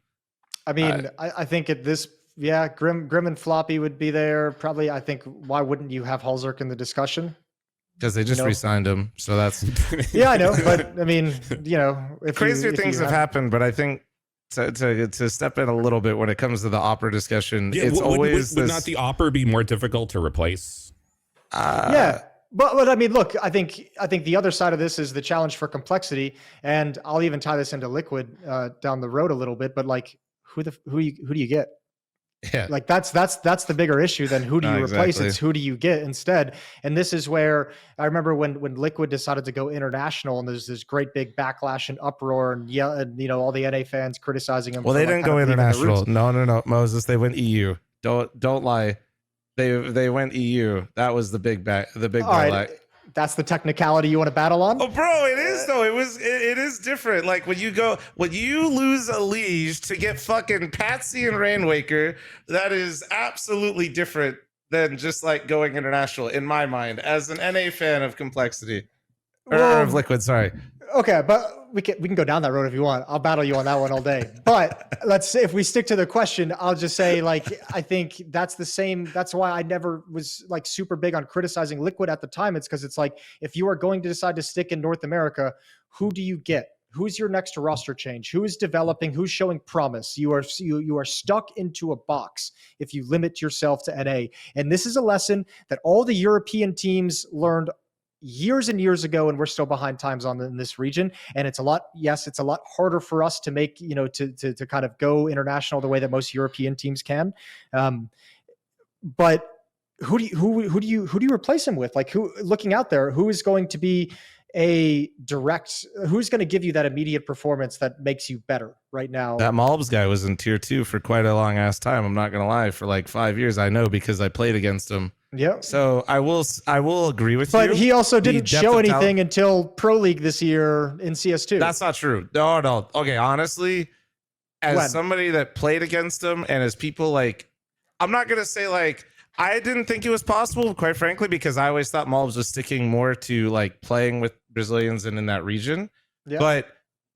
I mean, I think at this, Grim and Floppy would be there. Probably, I think, why wouldn't you have Halzerk in the discussion?
Because they just re-signed him, so that's
yeah, I know. But I mean,
crazier things have happened. But I think to step in a little bit when it comes to the opera discussion, it's always
would not the opera be more difficult to replace?
Yeah. But I mean, look, I think the other side of this is the challenge for complexity, and I'll even tie this into Liquid down the road a little bit. But like, who do you get?
Yeah.
Like that's the bigger issue than who do you replace?
Exactly.
It's who do you get instead. And this is where I remember when Liquid decided to go international, and there's this great big backlash and uproar, and all the NA fans criticizing them.
Well, they didn't go international. No, Moses. They went EU. Don't lie. They went EU. That was the big
right. That's the technicality you want to battle on?
Oh, bro, it is though. It is different. Like when you lose a liege to get fucking Patsy and Rainwaker, that is absolutely different than just like going international in my mind as an NA fan of complexity or of Liquid. Sorry.
Okay, but we can go down that road if you want. I'll battle you on that one all day. But let's say if we stick to the question, I'll just say like I think that's the same. That's why I never was like super big on criticizing Liquid at the time. It's because it's like if you are going to decide to stick in North America, who do you get? Who's your next roster change? Who is developing? Who's showing promise? You are stuck into a box if you limit yourself to NA. And this is a lesson that all the European teams learned years and years ago, and we're still behind times in this region. And it's a lot harder for us to make, to kind of go international the way that most European teams can. But who do you replace him with? Like looking out there, who is going to be who's going to give you that immediate performance that makes you better right now?
That Malbs guy was in tier 2 for quite a long ass time. I'm not going to lie, for like 5 years. I know because I played against him.
Yeah.
So I will agree with you.
But he also didn't show anything until Pro League this year in CS2.
That's not true. No. Okay, honestly, as somebody that played against him and as people like, I'm not going to say like, I didn't think it was possible, quite frankly, because I always thought Malbs was sticking more to like playing with Brazilians and in that region. Yeah. But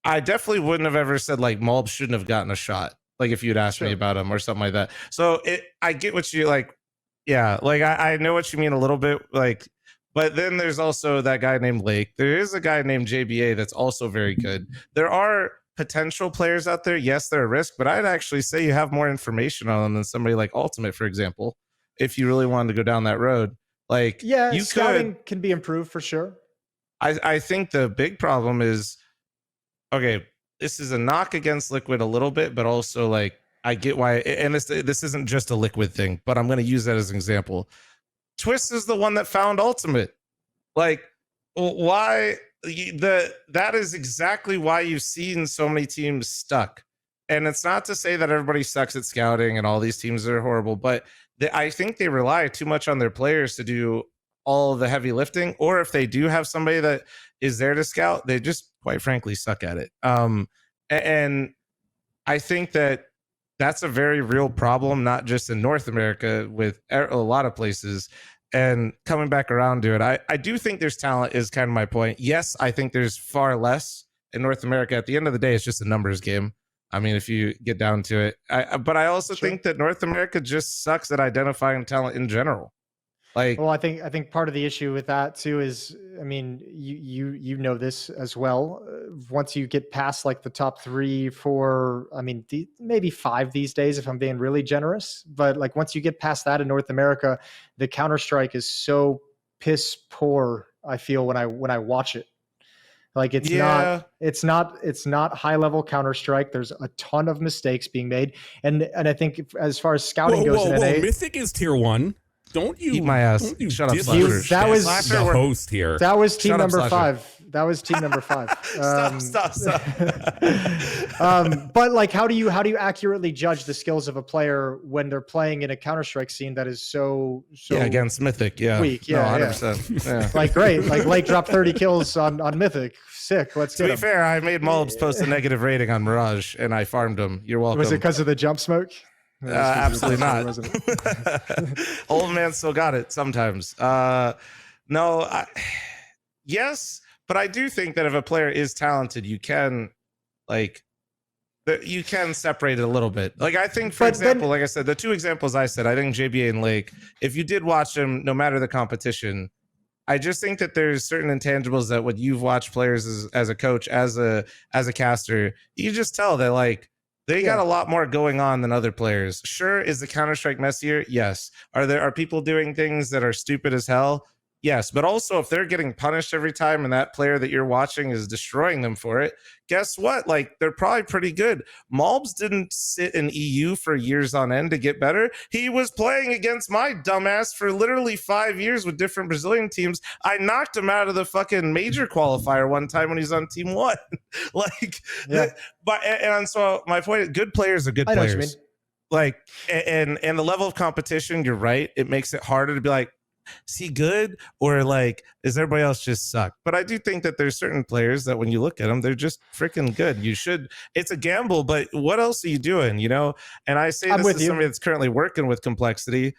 I definitely wouldn't have ever said like Malbs shouldn't have gotten a shot. Like if you'd asked me about him or something like that. So I get what you like. Yeah, like I know what you mean a little bit, like, but then there's also that guy named Lake. There is a guy named JBA that's also very good. There are potential players out there. Yes, they're a risk, but I'd actually say you have more information on them than somebody like Ultimate, for example, if you really wanted to go down that road. Like,
yeah, scouting can be improved for sure.
I think the big problem is, okay, this is a knock against Liquid a little bit, but also like, I get why, and this isn't just a Liquid thing, but I'm going to use that as an example. Twist is the one that found Ultimate. Like, why? That is exactly why you've seen so many teams stuck. And it's not to say that everybody sucks at scouting and all these teams are horrible, but I think they rely too much on their players to do all of the heavy lifting. Or if they do have somebody that is there to scout, they just quite frankly suck at it. And I think that's a very real problem, not just in North America, with a lot of places. And coming back around to it, I do think there's talent is kind of my point. Yes, I think there's far less in North America. At the end of the day, it's just a numbers game. I mean, if you get down to it, but I also
Sure.
think that North America just sucks at identifying talent in general. Like,
Well, I think part of the issue with that too is, I mean, you know this as well. Once you get past like the top 3, 4, I mean, maybe 5 these days, if I'm being really generous. But like once you get past that in North America, the Counter Strike is so piss poor. I feel when I watch it. Like it's not high level Counter Strike. There's a ton of mistakes being made, and I think as far as scouting goes in NA,
Mythic is tier 1. Don't you
eat my ass.
Don't you
Shut up,
disrespect
Slasher.
That was-
the host here.
that was team
Shut up,
number
Slasher.
5. That was team number 5.
Stop.
But like, how do you accurately judge the skills of a player when they're playing in a Counter Strike scene that is so
Against Mythic,
weak? Yeah,
no,
yeah.
100%. Yeah.
Like great, like Lake dropped 30 kills on Mythic. Sick. Let's
To
get
be
him.
fair, I made Mulbs post a negative rating on Mirage, and I farmed him. You're welcome.
Was it because of the jump smoke?
Absolutely not.
Wasn't it?
Old man still got it sometimes. Yes, but I do think that if a player is talented, you can separate it a little bit. Like I think, for example, like I said, the 2 examples I said, I think JBA and Lake, if you did watch them, no matter the competition, I just think that there's certain intangibles that when you've watched players as a coach, as a caster, you just tell that like they got a lot more going on than other players. Sure, is the Counter-Strike messier? Yes. Are people doing things that are stupid as hell? Yes. But also, if they're getting punished every time and that player that you're watching is destroying them for it, guess what? Like, they're probably pretty good. Mulbs didn't sit in EU for years on end to get better. He was playing against my dumbass for literally 5 years with different Brazilian teams. I knocked him out of the fucking major qualifier one time when he's on team 1. Like, and so my point is, good players are good
I know what you
players.
mean.
Like, and the level of competition, you're right. It makes it harder to be like, is he good, or like, is everybody else just suck? But I do think that there's certain players that when you look at them, they're just freaking good. It's a gamble, but what else are you doing? You know? And I say this to somebody that's currently working with complexity.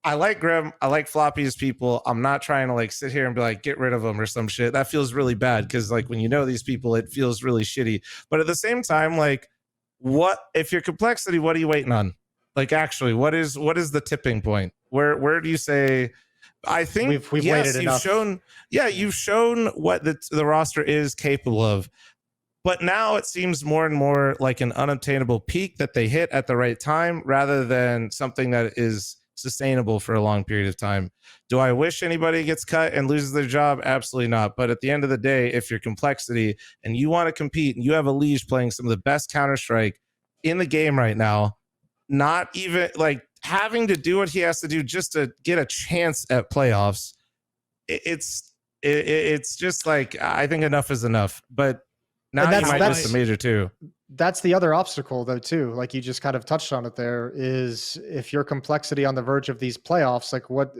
I like Grim. I like Floppy's people. I'm not trying to like sit here and be like, get rid of them or some shit. That feels really bad because like when you know these people, it feels really shitty. But at the same time, like, what if you're complexity? What are you waiting on? Like, actually, what is the tipping point? Where do you say? I think
we've waited enough.
You've shown what the roster is capable of, but now it seems more and more like an unobtainable peak that they hit at the right time, rather than something that is sustainable for a long period of time. Do I wish anybody gets cut and loses their job? Absolutely not. But at the end of the day, if you're complexity and you want to compete and you have a Liege playing some of the best Counter-Strike in the game right now, not even like having to do what he has to do just to get a chance at playoffs, it's just like, I think enough is enough. But now you might miss the major too.
That's the other obstacle though too, like you just kind of touched on it there, is if your complexity on the verge of these playoffs, like what,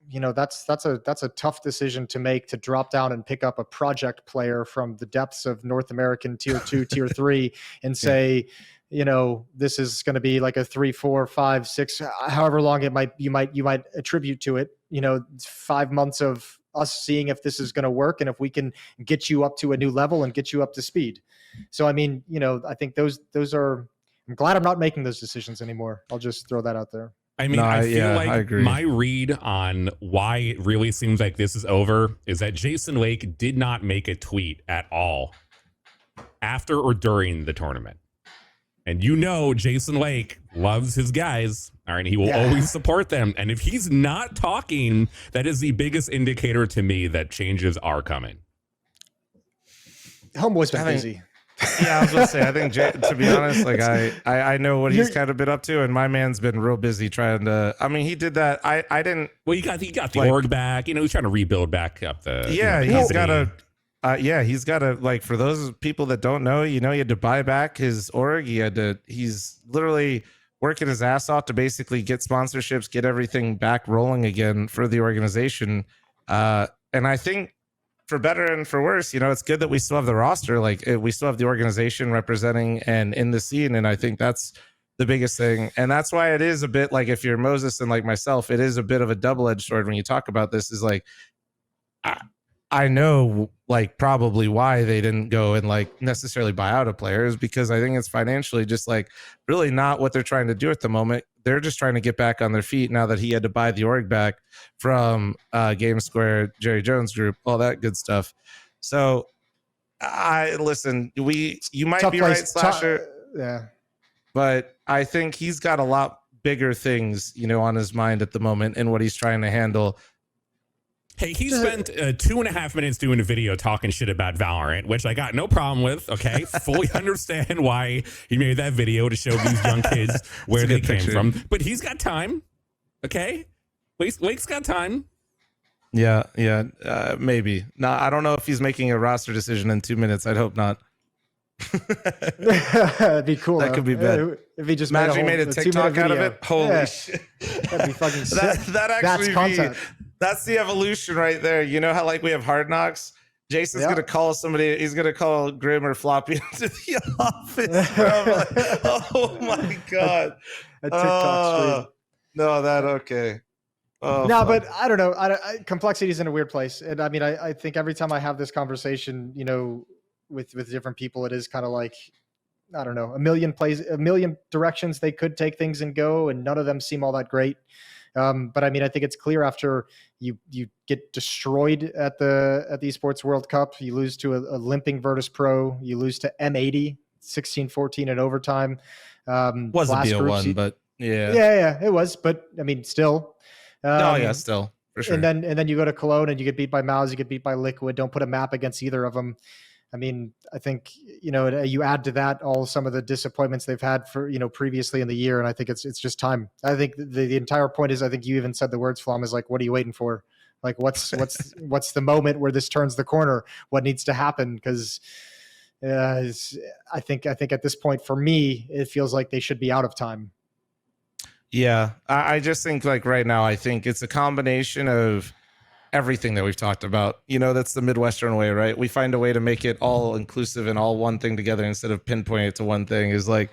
you know, that's a tough decision to make, to drop down and pick up a project player from the depths of North American tier 2, tier 3 and say, you know, this is going to be like a 3, 4, 5, 6, however long it might, you might attribute to it, you know, 5 months of us seeing if this is going to work and if we can get you up to a new level and get you up to speed. So, I mean, you know, I think those are, I'm glad I'm not making those decisions anymore. I'll just throw that out there.
I mean, I feel like my read on why it really seems like this is over is that Jason Lake did not make a tweet at all after or during the tournament. And you know, Jason Lake loves his guys. All right. He will always support them. And if he's not talking, that is the biggest indicator to me that changes are coming.
Homeboy's been busy.
Yeah, I was gonna say, I think to be honest, like I know what he's kind of been up to, and my man's been real busy trying to. I mean, he did that. I didn't.
Well, he got the org back. You know, he's trying to rebuild back up the.
Yeah, he's got to. He's got to, like, for those people that don't know, you know, he had to buy back his org. He's literally working his ass off to basically get sponsorships, get everything back rolling again for the organization. And I think, for better and for worse, you know, it's good that we still have the roster. Like, we still have the organization representing and in the scene. And I think that's the biggest thing. And that's why it is a bit like, if you're Moses and like myself, it is a bit of a double-edged sword when you talk about this, is like, I know like probably why they didn't go and like necessarily buy out a player is because I think it's financially just like really not what they're trying to do at the moment. They're just trying to get back on their feet now that he had to buy the org back from Game Square, Jerry Jones Group, all that good stuff. So you might
Tough
be
place.
right, Slasher,
Yeah.
but I think he's got a lot bigger things, on his mind at the moment and what he's trying to handle.
Hey, he spent 2.5 minutes doing a video talking shit about Valorant, which I got no problem with. Okay, fully understand why he made that video to show these young kids where they came from. But he's got time. Okay, Wake's got time.
Yeah, maybe. No, I don't know if he's making a roster decision in 2 minutes. I'd hope not.
It'd be cool.
That could be bad.
If he just
imagine made a TikTok out of it. Holy shit,
that'd be fucking sick.
that actually
That's content.
That's the evolution right there. You know how like we have Hard Knocks? Jason's gonna call somebody. He's gonna call Grim or Floppy into the office. Bro. Like, oh my god,
a TikTok stream.
No, that okay. Oh,
no, but I don't know. Complexity is in a weird place, and I mean, I think every time I have this conversation, with different people, it is kind of like, I don't know, a million directions they could take things and go, and none of them seem all that great. But I mean, I think it's clear after you get destroyed at the Esports World Cup, you lose to a limping Virtus Pro, you lose to M80, 16-14 in overtime.
Wasn't BO1, but
yeah, it was. But I mean, still.
Still for sure.
And then you go to Cologne and you get beat by Mouse, you get beat by Liquid. Don't put a map against either of them. I mean, I think, you add to that some of the disappointments they've had for, previously in the year. And I think it's just time. I think the entire point is, I think you even said the words, Flom, is like, what are you waiting for? Like, what's the moment where this turns the corner? What needs to happen? Because I think at this point, for me, it feels like they should be out of time.
Yeah, I just think like right now, I think it's a combination of everything that we've talked about. That's the Midwestern way, right? We find a way to make it all inclusive and all one thing together instead of pinpointing it to one thing. Is like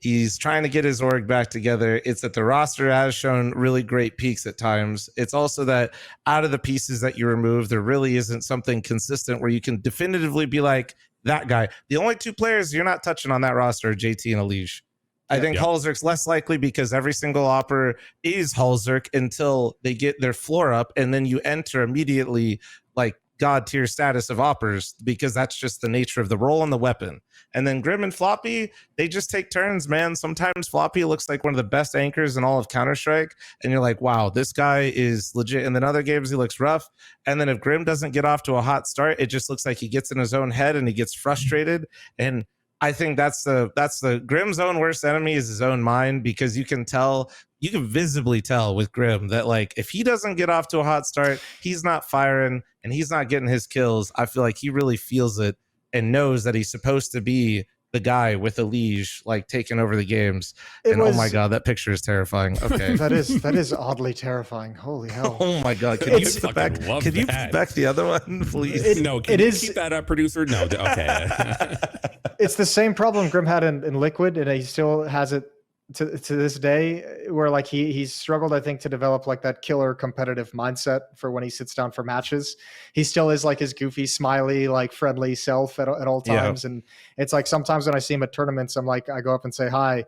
he's trying to get his org back together. It's that the roster has shown really great peaks at times. It's also that out of the pieces that you remove, there really isn't something consistent where you can definitively be like that guy. The only two players you're not touching on that roster are JT and Elige. I think Hulzerk's less likely because every single opper is Hulzerk until they get their floor up, and then you enter immediately like god tier status of oppers because that's just the nature of the role and the weapon. And then Grim and Floppy, they just take turns, man. Sometimes Floppy looks like one of the best anchors in all of Counter-Strike, and you're like, wow, this guy is legit. And then other games he looks rough. And then if Grim doesn't get off to a hot start, it just looks like he gets in his own head and he gets frustrated. And I think that's the Grim's own worst enemy is his own mind, because you can visibly tell with Grim that like if he doesn't get off to a hot start, he's not firing and he's not getting his kills. I feel like he really feels it and knows that he's supposed to be the guy with Elige like taking over the games. Oh my god, that picture is terrifying. Okay.
that is oddly terrifying. Holy hell.
Oh my god. Can you put back the other one, please?
Can you keep that up, producer? No. Okay.
It's the same problem Grim had in Liquid, and he still has it to this day, where like he's struggled, I think, to develop like that killer competitive mindset for when he sits down for matches. He still is like his goofy, smiley, like friendly self at all times. Yeah. And it's like sometimes when I see him at tournaments, I'm like, I go up and say hi,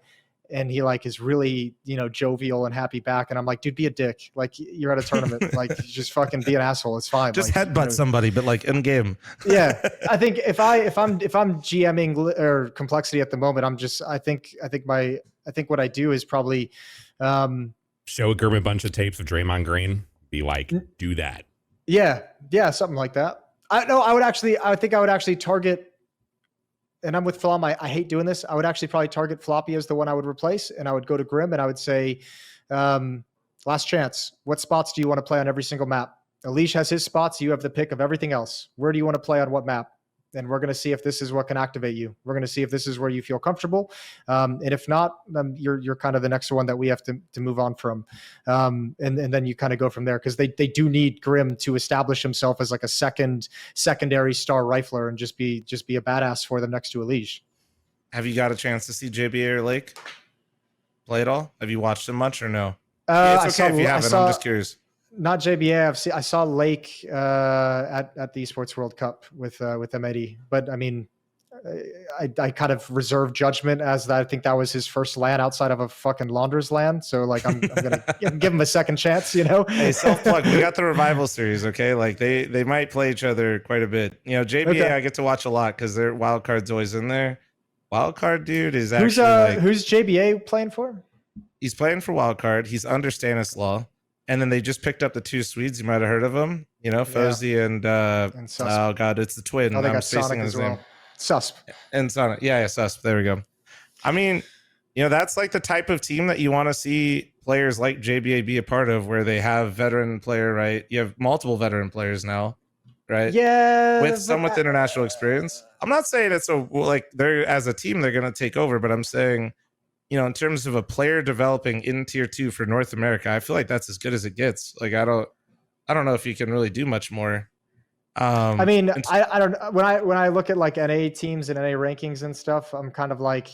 and he like is really, jovial and happy back. And I'm like, dude, be a dick. Like, you're at a tournament. Like, just fucking be an asshole. It's fine.
Just
like,
headbutt somebody, but like in game.
Yeah. I think if I'm GMing or Complexity at the moment, I think what I do is probably
show Grim a bunch of tapes of Draymond Green. Be like, do that.
Yeah. Something like that. I think I would actually target, and I'm with Flom. I hate doing this. I would actually probably target Floppy as the one I would replace, and I would go to Grim and I would say, last chance. What spots do you want to play on every single map? Elige has his spots. You have the pick of everything else. Where do you want to play on what map? And we're going to see if this is what can activate you. We're going to see if this is where you feel comfortable. And if not, then you're kind of the next one that we have to move on from. And then you kind of go from there, because they do need Grim to establish himself as like a secondary star rifler and just be a badass for them next to Elige.
Have you got a chance to see JBA or Lake play at all? Have you watched him much or no?
It's
okay if you haven't. I'm just curious.
not JBA. I saw Lake at the Esports World Cup with M80, but I mean, I kind of reserve judgment as that. I think that was his first LAN outside of a fucking Launders LAN. So like, I'm gonna give him a second chance. You know,
Hey, self plug. We got the revival series. Okay, like they might play each other quite a bit. You know, JBA
Okay.
I get to watch a lot because their wild card's always in there. Wild card dude is actually
who's JBA playing for?
He's playing for wild card. He's under Stanislaw, and then they just picked up the two Swedes. You might have heard of them. You know, FaZe and
Susp.
oh god, it's the twin.
Oh, they
I'm
got
spacing
Sonic
his
as well.
name.
Susp.
And Sonic, yeah, Susp. There we go. I mean, you know, that's like the type of team that you want to see players like JBA be a part of, where they have veteran player, right? You have multiple veteran players now, right?
Yeah,
With some with international experience. I'm not saying it's like they're as a team they're going to take over, but I'm saying, you know, in terms of a player developing in tier 2 for North America, I feel like that's as good as it gets. Like I don't know if you can really do much more.
I mean, I don't, when I look at like NA teams and NA rankings and stuff, I'm kind of like,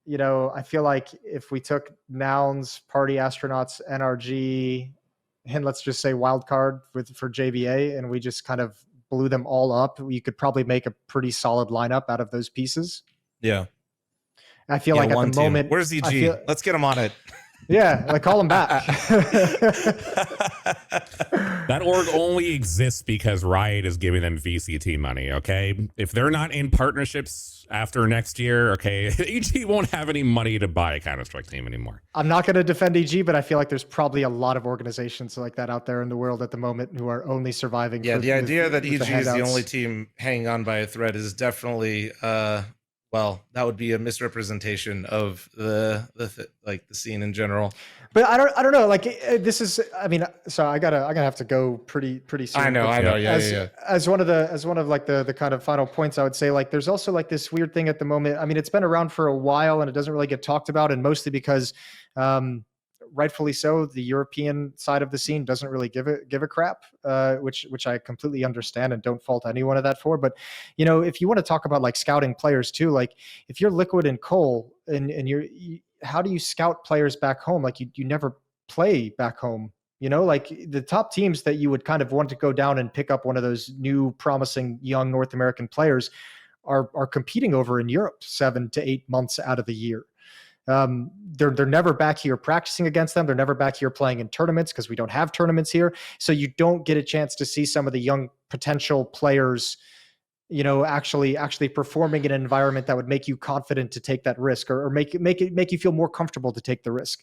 you know, I feel like if we took Nouns, Party Astronauts, NRG, and let's just say Wildcard for JBA, and we just kind of blew them all up, you could probably make a pretty solid lineup out of those pieces.
Yeah.
I feel like at the moment,
where's EG? Let's get him on it.
Yeah, like call him back.
That org only exists because Riot is giving them VCT money, okay? If they're not in partnerships after next year, okay, EG won't have any money to buy a Counter-Strike team anymore.
I'm not going to defend EG, but I feel like there's probably a lot of organizations like that out there in the world at the moment who are only surviving.
Yeah, the idea that EG is the
handouts.
only team hanging on by a thread is definitely well, that would be a misrepresentation of the scene in general.
But I don't know. Like this is, I mean, so I'm gonna have to go pretty soon.
I know. Yeah.
As one of like the kind of final points, I would say like there's also like this weird thing at the moment. I mean, it's been around for a while and it doesn't really get talked about, and mostly because, rightfully so, the European side of the scene doesn't really give a crap, which I completely understand and don't fault anyone of that for. But you know, if you want to talk about like scouting players too, like if you're Liquid and Cole and how do you scout players back home? Like you never play back home, you know, like the top teams that you would kind of want to go down and pick up one of those new promising young North American players are competing over in Europe 7 to 8 months out of the year. They're never back here practicing against them. They're never back here playing in tournaments because we don't have tournaments here. So you don't get a chance to see some of the young potential players, you know, actually performing in an environment that would make you confident to take that risk or make you feel more comfortable to take the risk.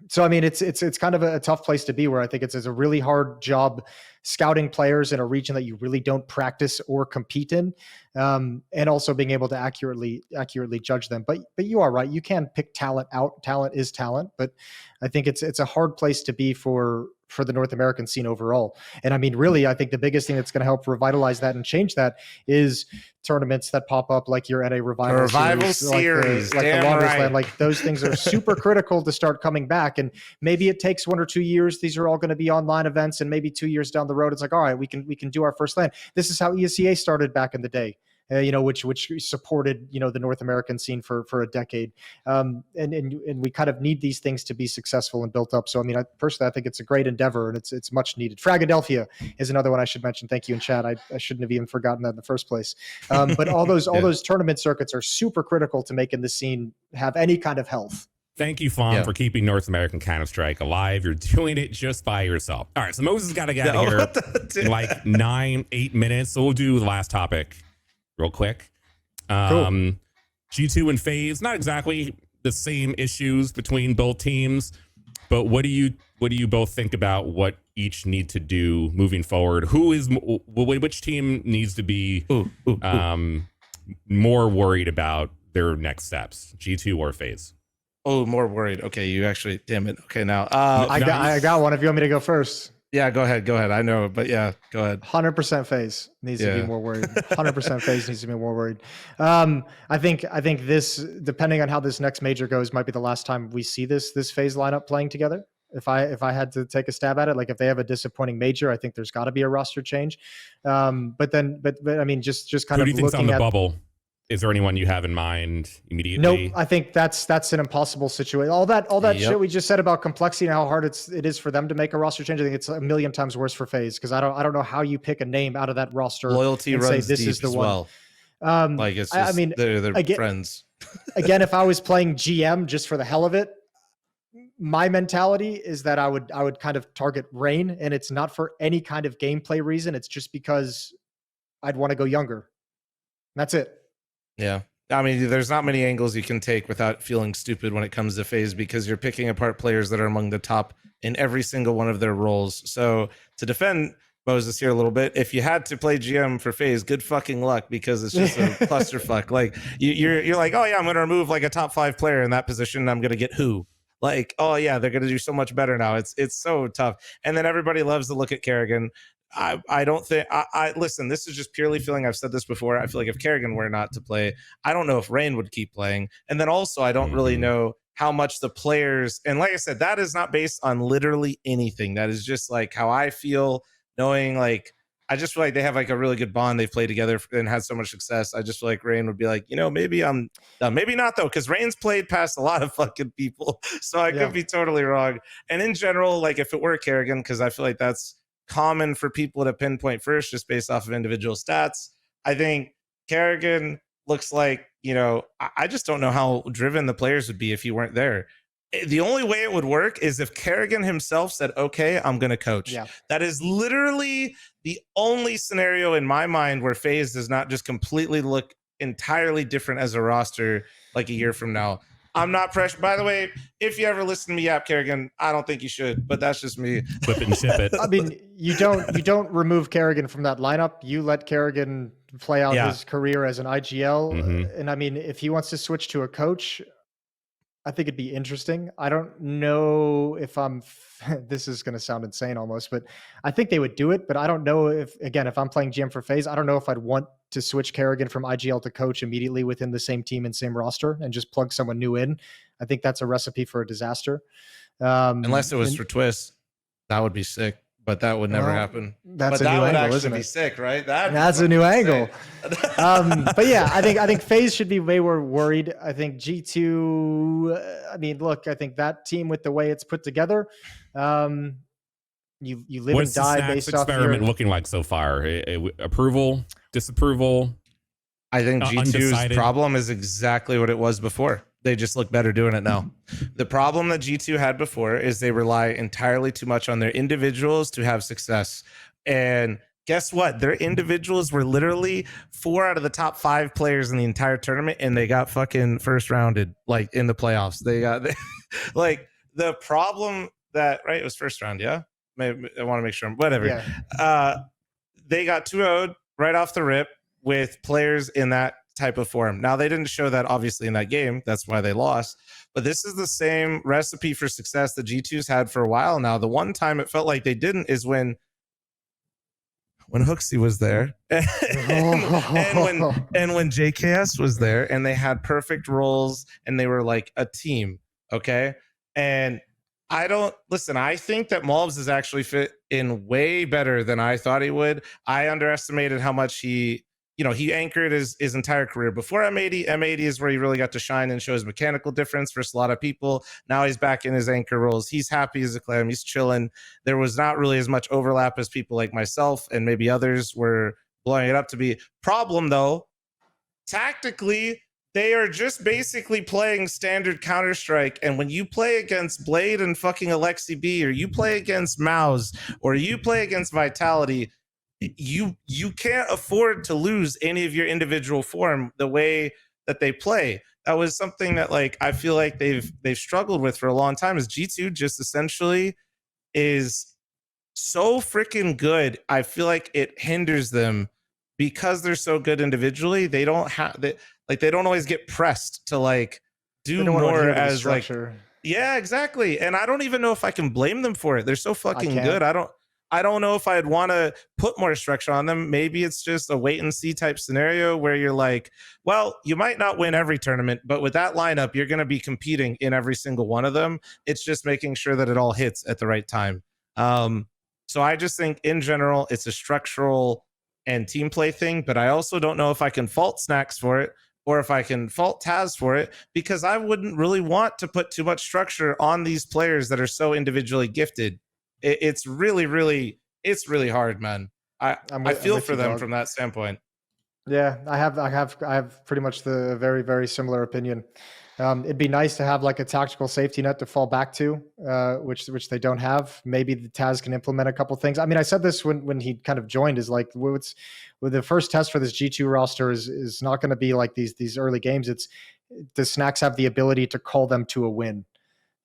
So I mean, it's kind of a tough place to be, where I think it's a really hard job scouting players in a region that you really don't practice or compete in, and also being able to accurately judge them. But you are right, you can pick talent out. Talent is talent, but I think it's a hard place to be for the North American scene overall. And I mean, really, I think the biggest thing that's going to help revitalize that and change that is tournaments that pop up like your NA Revival series, like the Longest Land. Like those things are super critical to start coming back. And maybe it takes 1 or 2 years. These are all going to be online events, and maybe 2 years down the road, it's like, all right, we can do our first LAN. This is how ESEA started back in the day. You know, which supported, you know, the North American scene for a decade, and we kind of need these things to be successful and built up. So I mean, personally, I think it's a great endeavor and it's much needed. Fragadelphia is another one I should mention. Thank you in chat. I shouldn't have even forgotten that in the first place. But all those tournament circuits are super critical to making the scene have any kind of health.
Thank you, Fawn, for keeping North American Counter-Strike alive. You're doing it just by yourself. All right, so Moses got to get out of here in like 8 minutes. So we'll do the last topic real quick.
Cool.
G2 and FaZe, not exactly the same issues between both teams, but what do you both think about what each need to do moving forward? Which team needs to be more worried about their next steps, G2 or FaZe?
Oh, more worried. Okay, you actually, damn it. Okay, now
I got one. If you want me to go first.
Yeah, go ahead. I know, but yeah, go ahead.
100% FaZe needs to be more worried. 100% FaZe needs to be more worried. I think this, depending on how this next major goes, might be the last time we see this FaZe lineup playing together. If I had to take a stab at it, like if they have a disappointing major, I think there's got to be a roster change. But I mean, just kind
Who
of
do you think's on the bubble Is there anyone you have in mind immediately?
Nope. I think that's an impossible situation. All that
Yep.
shit we just said about complexity and how hard it is for them to make a roster change. I think it's a million times worse for FaZe, because I don't know how you pick a name out of that roster.
Loyalty
and
runs
say this
deep
is the
as
one.
well. Like it's just,
I mean,
they're friends.
Again, if I was playing GM just for the hell of it, my mentality is that I would kind of target Rain, and it's not for any kind of gameplay reason. It's just because I'd want to go younger. That's it.
Yeah. I mean, there's not many angles you can take without feeling stupid when it comes to FaZe, because you're picking apart players that are among the top in every single one of their roles. So to defend Moses here a little bit, if you had to play GM for FaZe, good fucking luck, because it's just a clusterfuck. Like you're like, oh yeah, I'm going to remove like a top 5 player in that position, and I'm going to get who? Like, oh yeah, they're going to do so much better now. It's so tough. And then everybody loves to look at Kerrigan. I don't think I listen, this is just purely feeling. I've said this before. I feel like if Kerrigan were not to play, I don't know if Rain would keep playing. And then also I don't really know how much the players, and like I said, that is not based on literally anything. That is just like how I feel, knowing like I just feel like they have like a really good bond. They've played together and had so much success. I just feel like Rain would be like, maybe I'm maybe not though, because Rain's played past a lot of fucking people. So I could be totally wrong. And in general, like if it were Kerrigan, because I feel like that's common for people to pinpoint first just based off of individual stats, I think Kerrigan looks like, I just don't know how driven the players would be if you weren't there. The only way it would work is if Kerrigan himself said, okay, I'm going to coach. Yeah. That is literally the only scenario in my mind where FaZe does not just completely look entirely different as a roster like a year from now. I'm not pressure. By the way, if you ever listen to me yap Kerrigan, I don't think you should, but that's just me.
Whip it and ship it.
I mean, you don't remove Kerrigan from that lineup. You let Kerrigan play out his career as an IGL. And I mean, if he wants to switch to a coach, I think it'd be interesting. I don't know if this is going to sound insane almost, but I think they would do it. But I don't know if I'm playing GM for FaZe, I don't know if I'd want to switch Kerrigan from IGL to coach immediately within the same team and same roster and just plug someone new in. I think that's a recipe for a disaster.
Unless it was for Twist, that would be sick. But that would never happen.
That's a new angle, isn't it?
Be sick, right?
That's a new angle. But yeah, I think FaZe should be way more worried. I think G2. I mean, look, I think that team with the way it's put together, you live
and die based off. What's the experiment looking like so far? Approval, disapproval.
I think G2's problem is exactly what it was before. They just look better doing it now. The problem that G2 had before is they rely entirely too much on their individuals to have success. And guess what? Their individuals were literally 4 out of the top 5 players in the entire tournament, and they got fucking first rounded, like in the playoffs. They got like the problem that, right? It was first round, yeah? Maybe, I want to make sure. Whatever. Yeah. They got 2-0'd right off the rip with players in that type of form. Now, they didn't show that obviously in that game. That's why they lost. But this is the same recipe for success that G2's had for a while now. The one time it felt like they didn't is when Hooksy was there and when JKS was there, and they had perfect roles and they were like a team. Okay. And I think that Malbs is actually fit in way better than I thought he would. I underestimated how much he anchored his entire career before M80. M80 is where he really got to shine and show his mechanical difference versus a lot of people. Now he's back in his anchor roles. He's happy as a clam. He's chilling. There was not really as much overlap as people like myself and maybe others were blowing it up to be. Problem, though, tactically, they are just basically playing standard Counter-Strike. And when you play against Blade and fucking Alexi B, or you play against Mouse, or you play against Vitality, you can't afford to lose any of your individual form the way that they play. That was something that like I feel like they've struggled with for a long time. Is G2 just essentially is so freaking good. I feel like it hinders them because they're so good individually. They don't always get pressed to like do more as like, yeah, exactly. And I don't even know if I can blame them for it. They're so fucking good. I don't know if I'd want to put more structure on them. Maybe it's just a wait and see type scenario where you're like, well, you might not win every tournament, but with that lineup, you're going to be competing in every single one of them. It's just making sure that it all hits at the right time. So I just think in general, it's a structural and team play thing, but I also don't know if I can fault Snacks for it or if I can fault Taz for it, because I wouldn't really want to put too much structure on these players that are so individually gifted. It's really, really, it's really hard, man. I feel for them from that standpoint.
Yeah, I have pretty much the very, very similar opinion. It'd be nice to have like a tactical safety net to fall back to, which they don't have. Maybe the Taz can implement a couple things. I mean, I said this when he kind of joined, is like with the first test for this G2 roster is not going to be like these early games. It's the Snacks have the ability to call them to a win.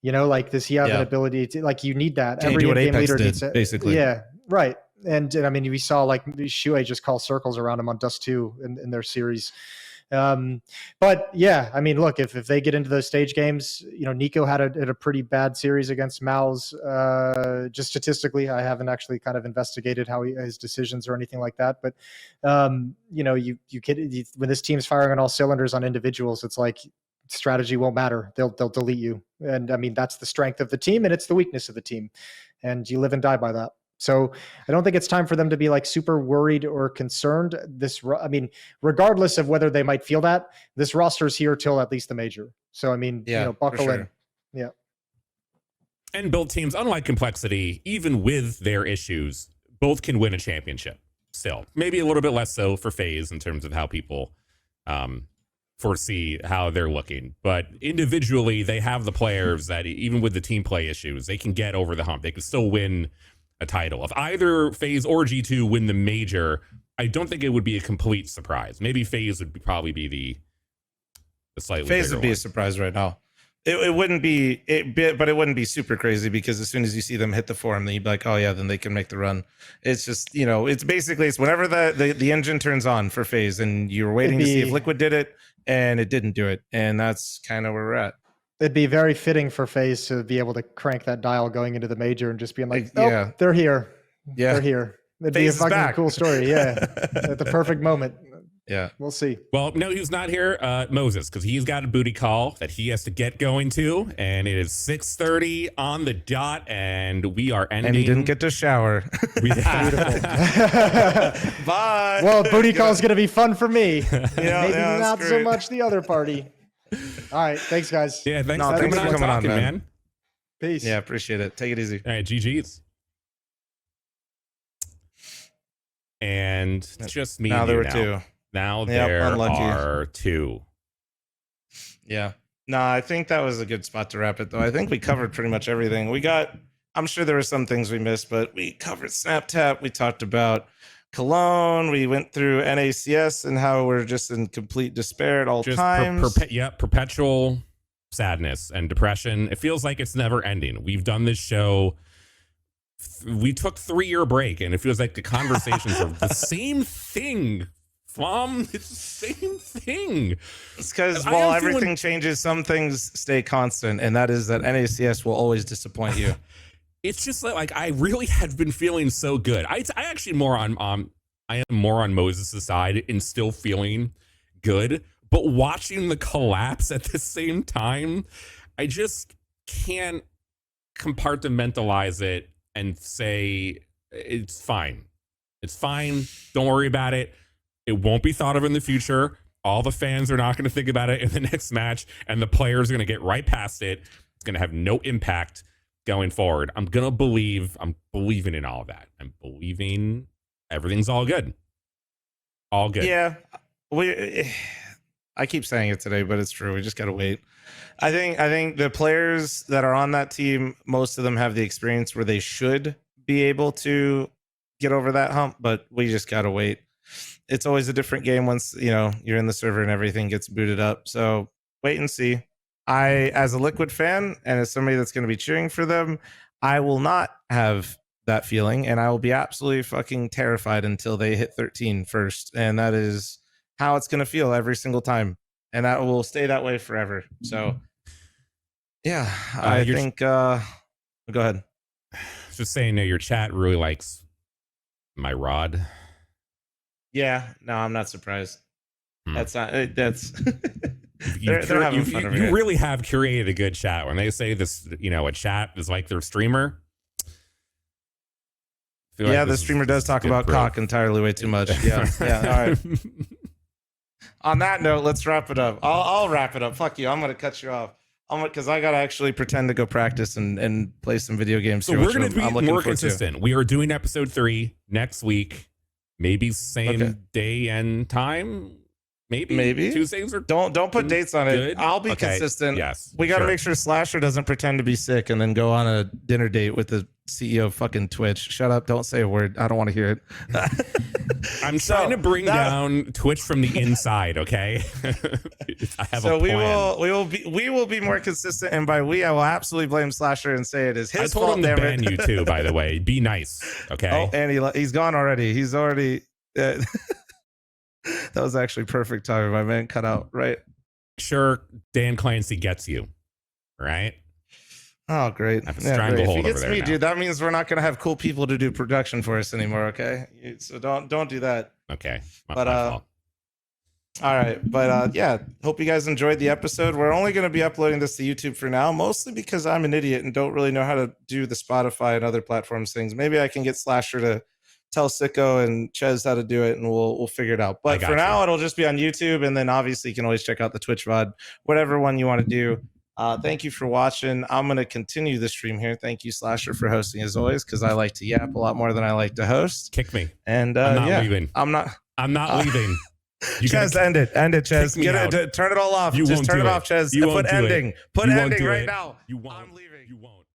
You know, like does he have an ability to, like, you need that.
Every game leader needs it, basically.
Yeah, right. And I mean, we saw like Shuei just call circles around him on Dust 2 in their series. But yeah, I mean, look, if they get into those stage games, you know, Nico had a pretty bad series against Mal's. Just statistically, I haven't actually kind of investigated how his decisions or anything like that. But you know, when this team's firing on all cylinders on individuals, it's like strategy won't matter. They'll delete you. And I mean, that's the strength of the team, and it's the weakness of the team, and you live and die by that. So I don't think it's time for them to be like super worried or concerned. I mean, regardless of whether they might feel that, this roster is here till at least the major. So, I mean, you know, buckle in. Yeah.
And both teams, unlike Complexity, even with their issues, both can win a championship still. Maybe a little bit less so for FaZe in terms of how people foresee how they're looking. But individually, they have the players that even with the team play issues, they can get over the hump. They can still win a title. If either FaZe or G2 win the major, I don't think it would be a complete surprise. Maybe FaZe would probably be the slightly
FaZe would be a surprise right now. It wouldn't be but it wouldn't be super crazy, because as soon as you see them hit the form, then you'd be like, oh yeah, then they can make the run. It's just, you know, it's whenever the engine turns on for FaZe, and you're waiting to see if Liquid did it, and it didn't do it, and that's kind of where we're at.
It'd be very fitting for FaZe to be able to crank that dial going into the major and just being like, oh,
yeah,
they're here.
Yeah,
they're here. It'd
FaZe
be a fucking
back.
Cool story. Yeah, at the perfect moment.
Yeah,
we'll see.
Well, no, he's not here, Moses, because he's got a booty call that he has to get going to, and it is 6:30 on the dot, and we are ending.
And he didn't get to shower.
Beautiful.
Bye.
Well, booty call is going to be fun for me.
Yeah,
Maybe not
great.
so much the other party. All right, thanks, guys.
Yeah, thanks
for coming on, man.
Peace.
Yeah, appreciate it. Take it easy.
All right, GG's. And just me.
Now
and
there
you
were
now.
two.
Now there are two.
Yeah. No, I think that was a good spot to wrap it, though. I think we covered pretty much everything. I'm sure there were some things we missed, but we covered SnapTap. We talked about Cologne. We went through NACS and how we're just in complete despair at all times.
Perpetual sadness and depression. It feels like it's never ending. We've done this show. We took 3-year break, and it feels like the conversations are the same thing. It's the same thing.
It's because while everything changes, some things stay constant, and that is that NACS will always disappoint you.
It's just like I really have been feeling so good. I actually I am more on Moses' side and still feeling good, but watching the collapse at the same time, I just can't compartmentalize it and say it's fine. It's fine. Don't worry about it. It won't be thought of in the future. All the fans are not going to think about it in the next match, and the players are going to get right past it. It's going to have no impact going forward. I'm believing in all of that. I'm believing everything's all good. All good.
Yeah. I keep saying it today, but it's true. We just got to wait. I think the players that are on that team, most of them have the experience where they should be able to get over that hump, but we just got to wait. It's always a different game once, you know, you're in the server and everything gets booted up. So wait and see. As a Liquid fan and as somebody that's going to be cheering for them, I will not have that feeling, and I will be absolutely fucking terrified until they hit 13 first. And that is how it's going to feel every single time. And that will stay that way forever. So yeah, I think, go ahead.
Just saying that your chat really likes my rod.
Yeah, no, I'm not surprised. That's not, that's,
you really have curated a good chat. When they say this, you know, a chat is like their streamer.
Yeah, the streamer does talk about cock entirely way too much. Yeah, yeah, all right. On that note, let's wrap it up. I'll wrap it up. Fuck you. I'm gonna cut you off. Because I gotta actually pretend to go practice and play some video games.
So
here,
we're
which
going to
I'm
be
looking
more
forward to.
consistent. We are doing episode 3 next week. Maybe same day and time. Maybe Tuesdays or
don't put dates on it.
good?
I'll be
Okay.
consistent.
Yes,
we got to
sure.
make sure Slasher doesn't pretend to be sick and then go on a dinner date with the CEO of fucking Twitch. Shut up! Don't say a word. I don't want to hear it.
I'm trying to bring down Twitch from the inside. Okay, I have a plan.
we will be more consistent, and by we I will absolutely blame Slasher and say it is his fault.
I told him to
damn
ban
it.
you too. By the way, be nice. Okay.
Oh, and he's gone already. He's already. That was actually perfect timing. My man cut out right.
Sure, Dan Clancy gets you, right?
Oh, great.
I have a
Great.
stranglehold
If he
over
gets
there
me,
now.
dude, that means we're not gonna have cool people to do production for us anymore. Okay, so don't do that.
Okay, my
But
fault.
all right, but yeah, hope you guys enjoyed the episode. We're only going to be uploading this to YouTube for now, mostly because I'm an idiot and don't really know how to do the Spotify and other platforms things. Maybe I can get Slasher to tell Sicko and Ches how to do it, and we'll figure it out. But for now, it'll just be on YouTube, and then obviously you can always check out the Twitch VOD, whatever one you want to do. Thank you for watching. I'm going to continue the stream here. Thank you, Slasher, for hosting as always, because I like to yap a lot more than I like to host.
Kick me.
And
I'm not leaving.
I'm not
leaving.
Ches, end it, Ches. Turn it all off.
You
Just
won't
turn
do
it
it.
off, Ches.
You
Put
won't do
ending.
it.
Put
You won't
ending
do
right
it.
now.
You won't.
I'm leaving.
You won't.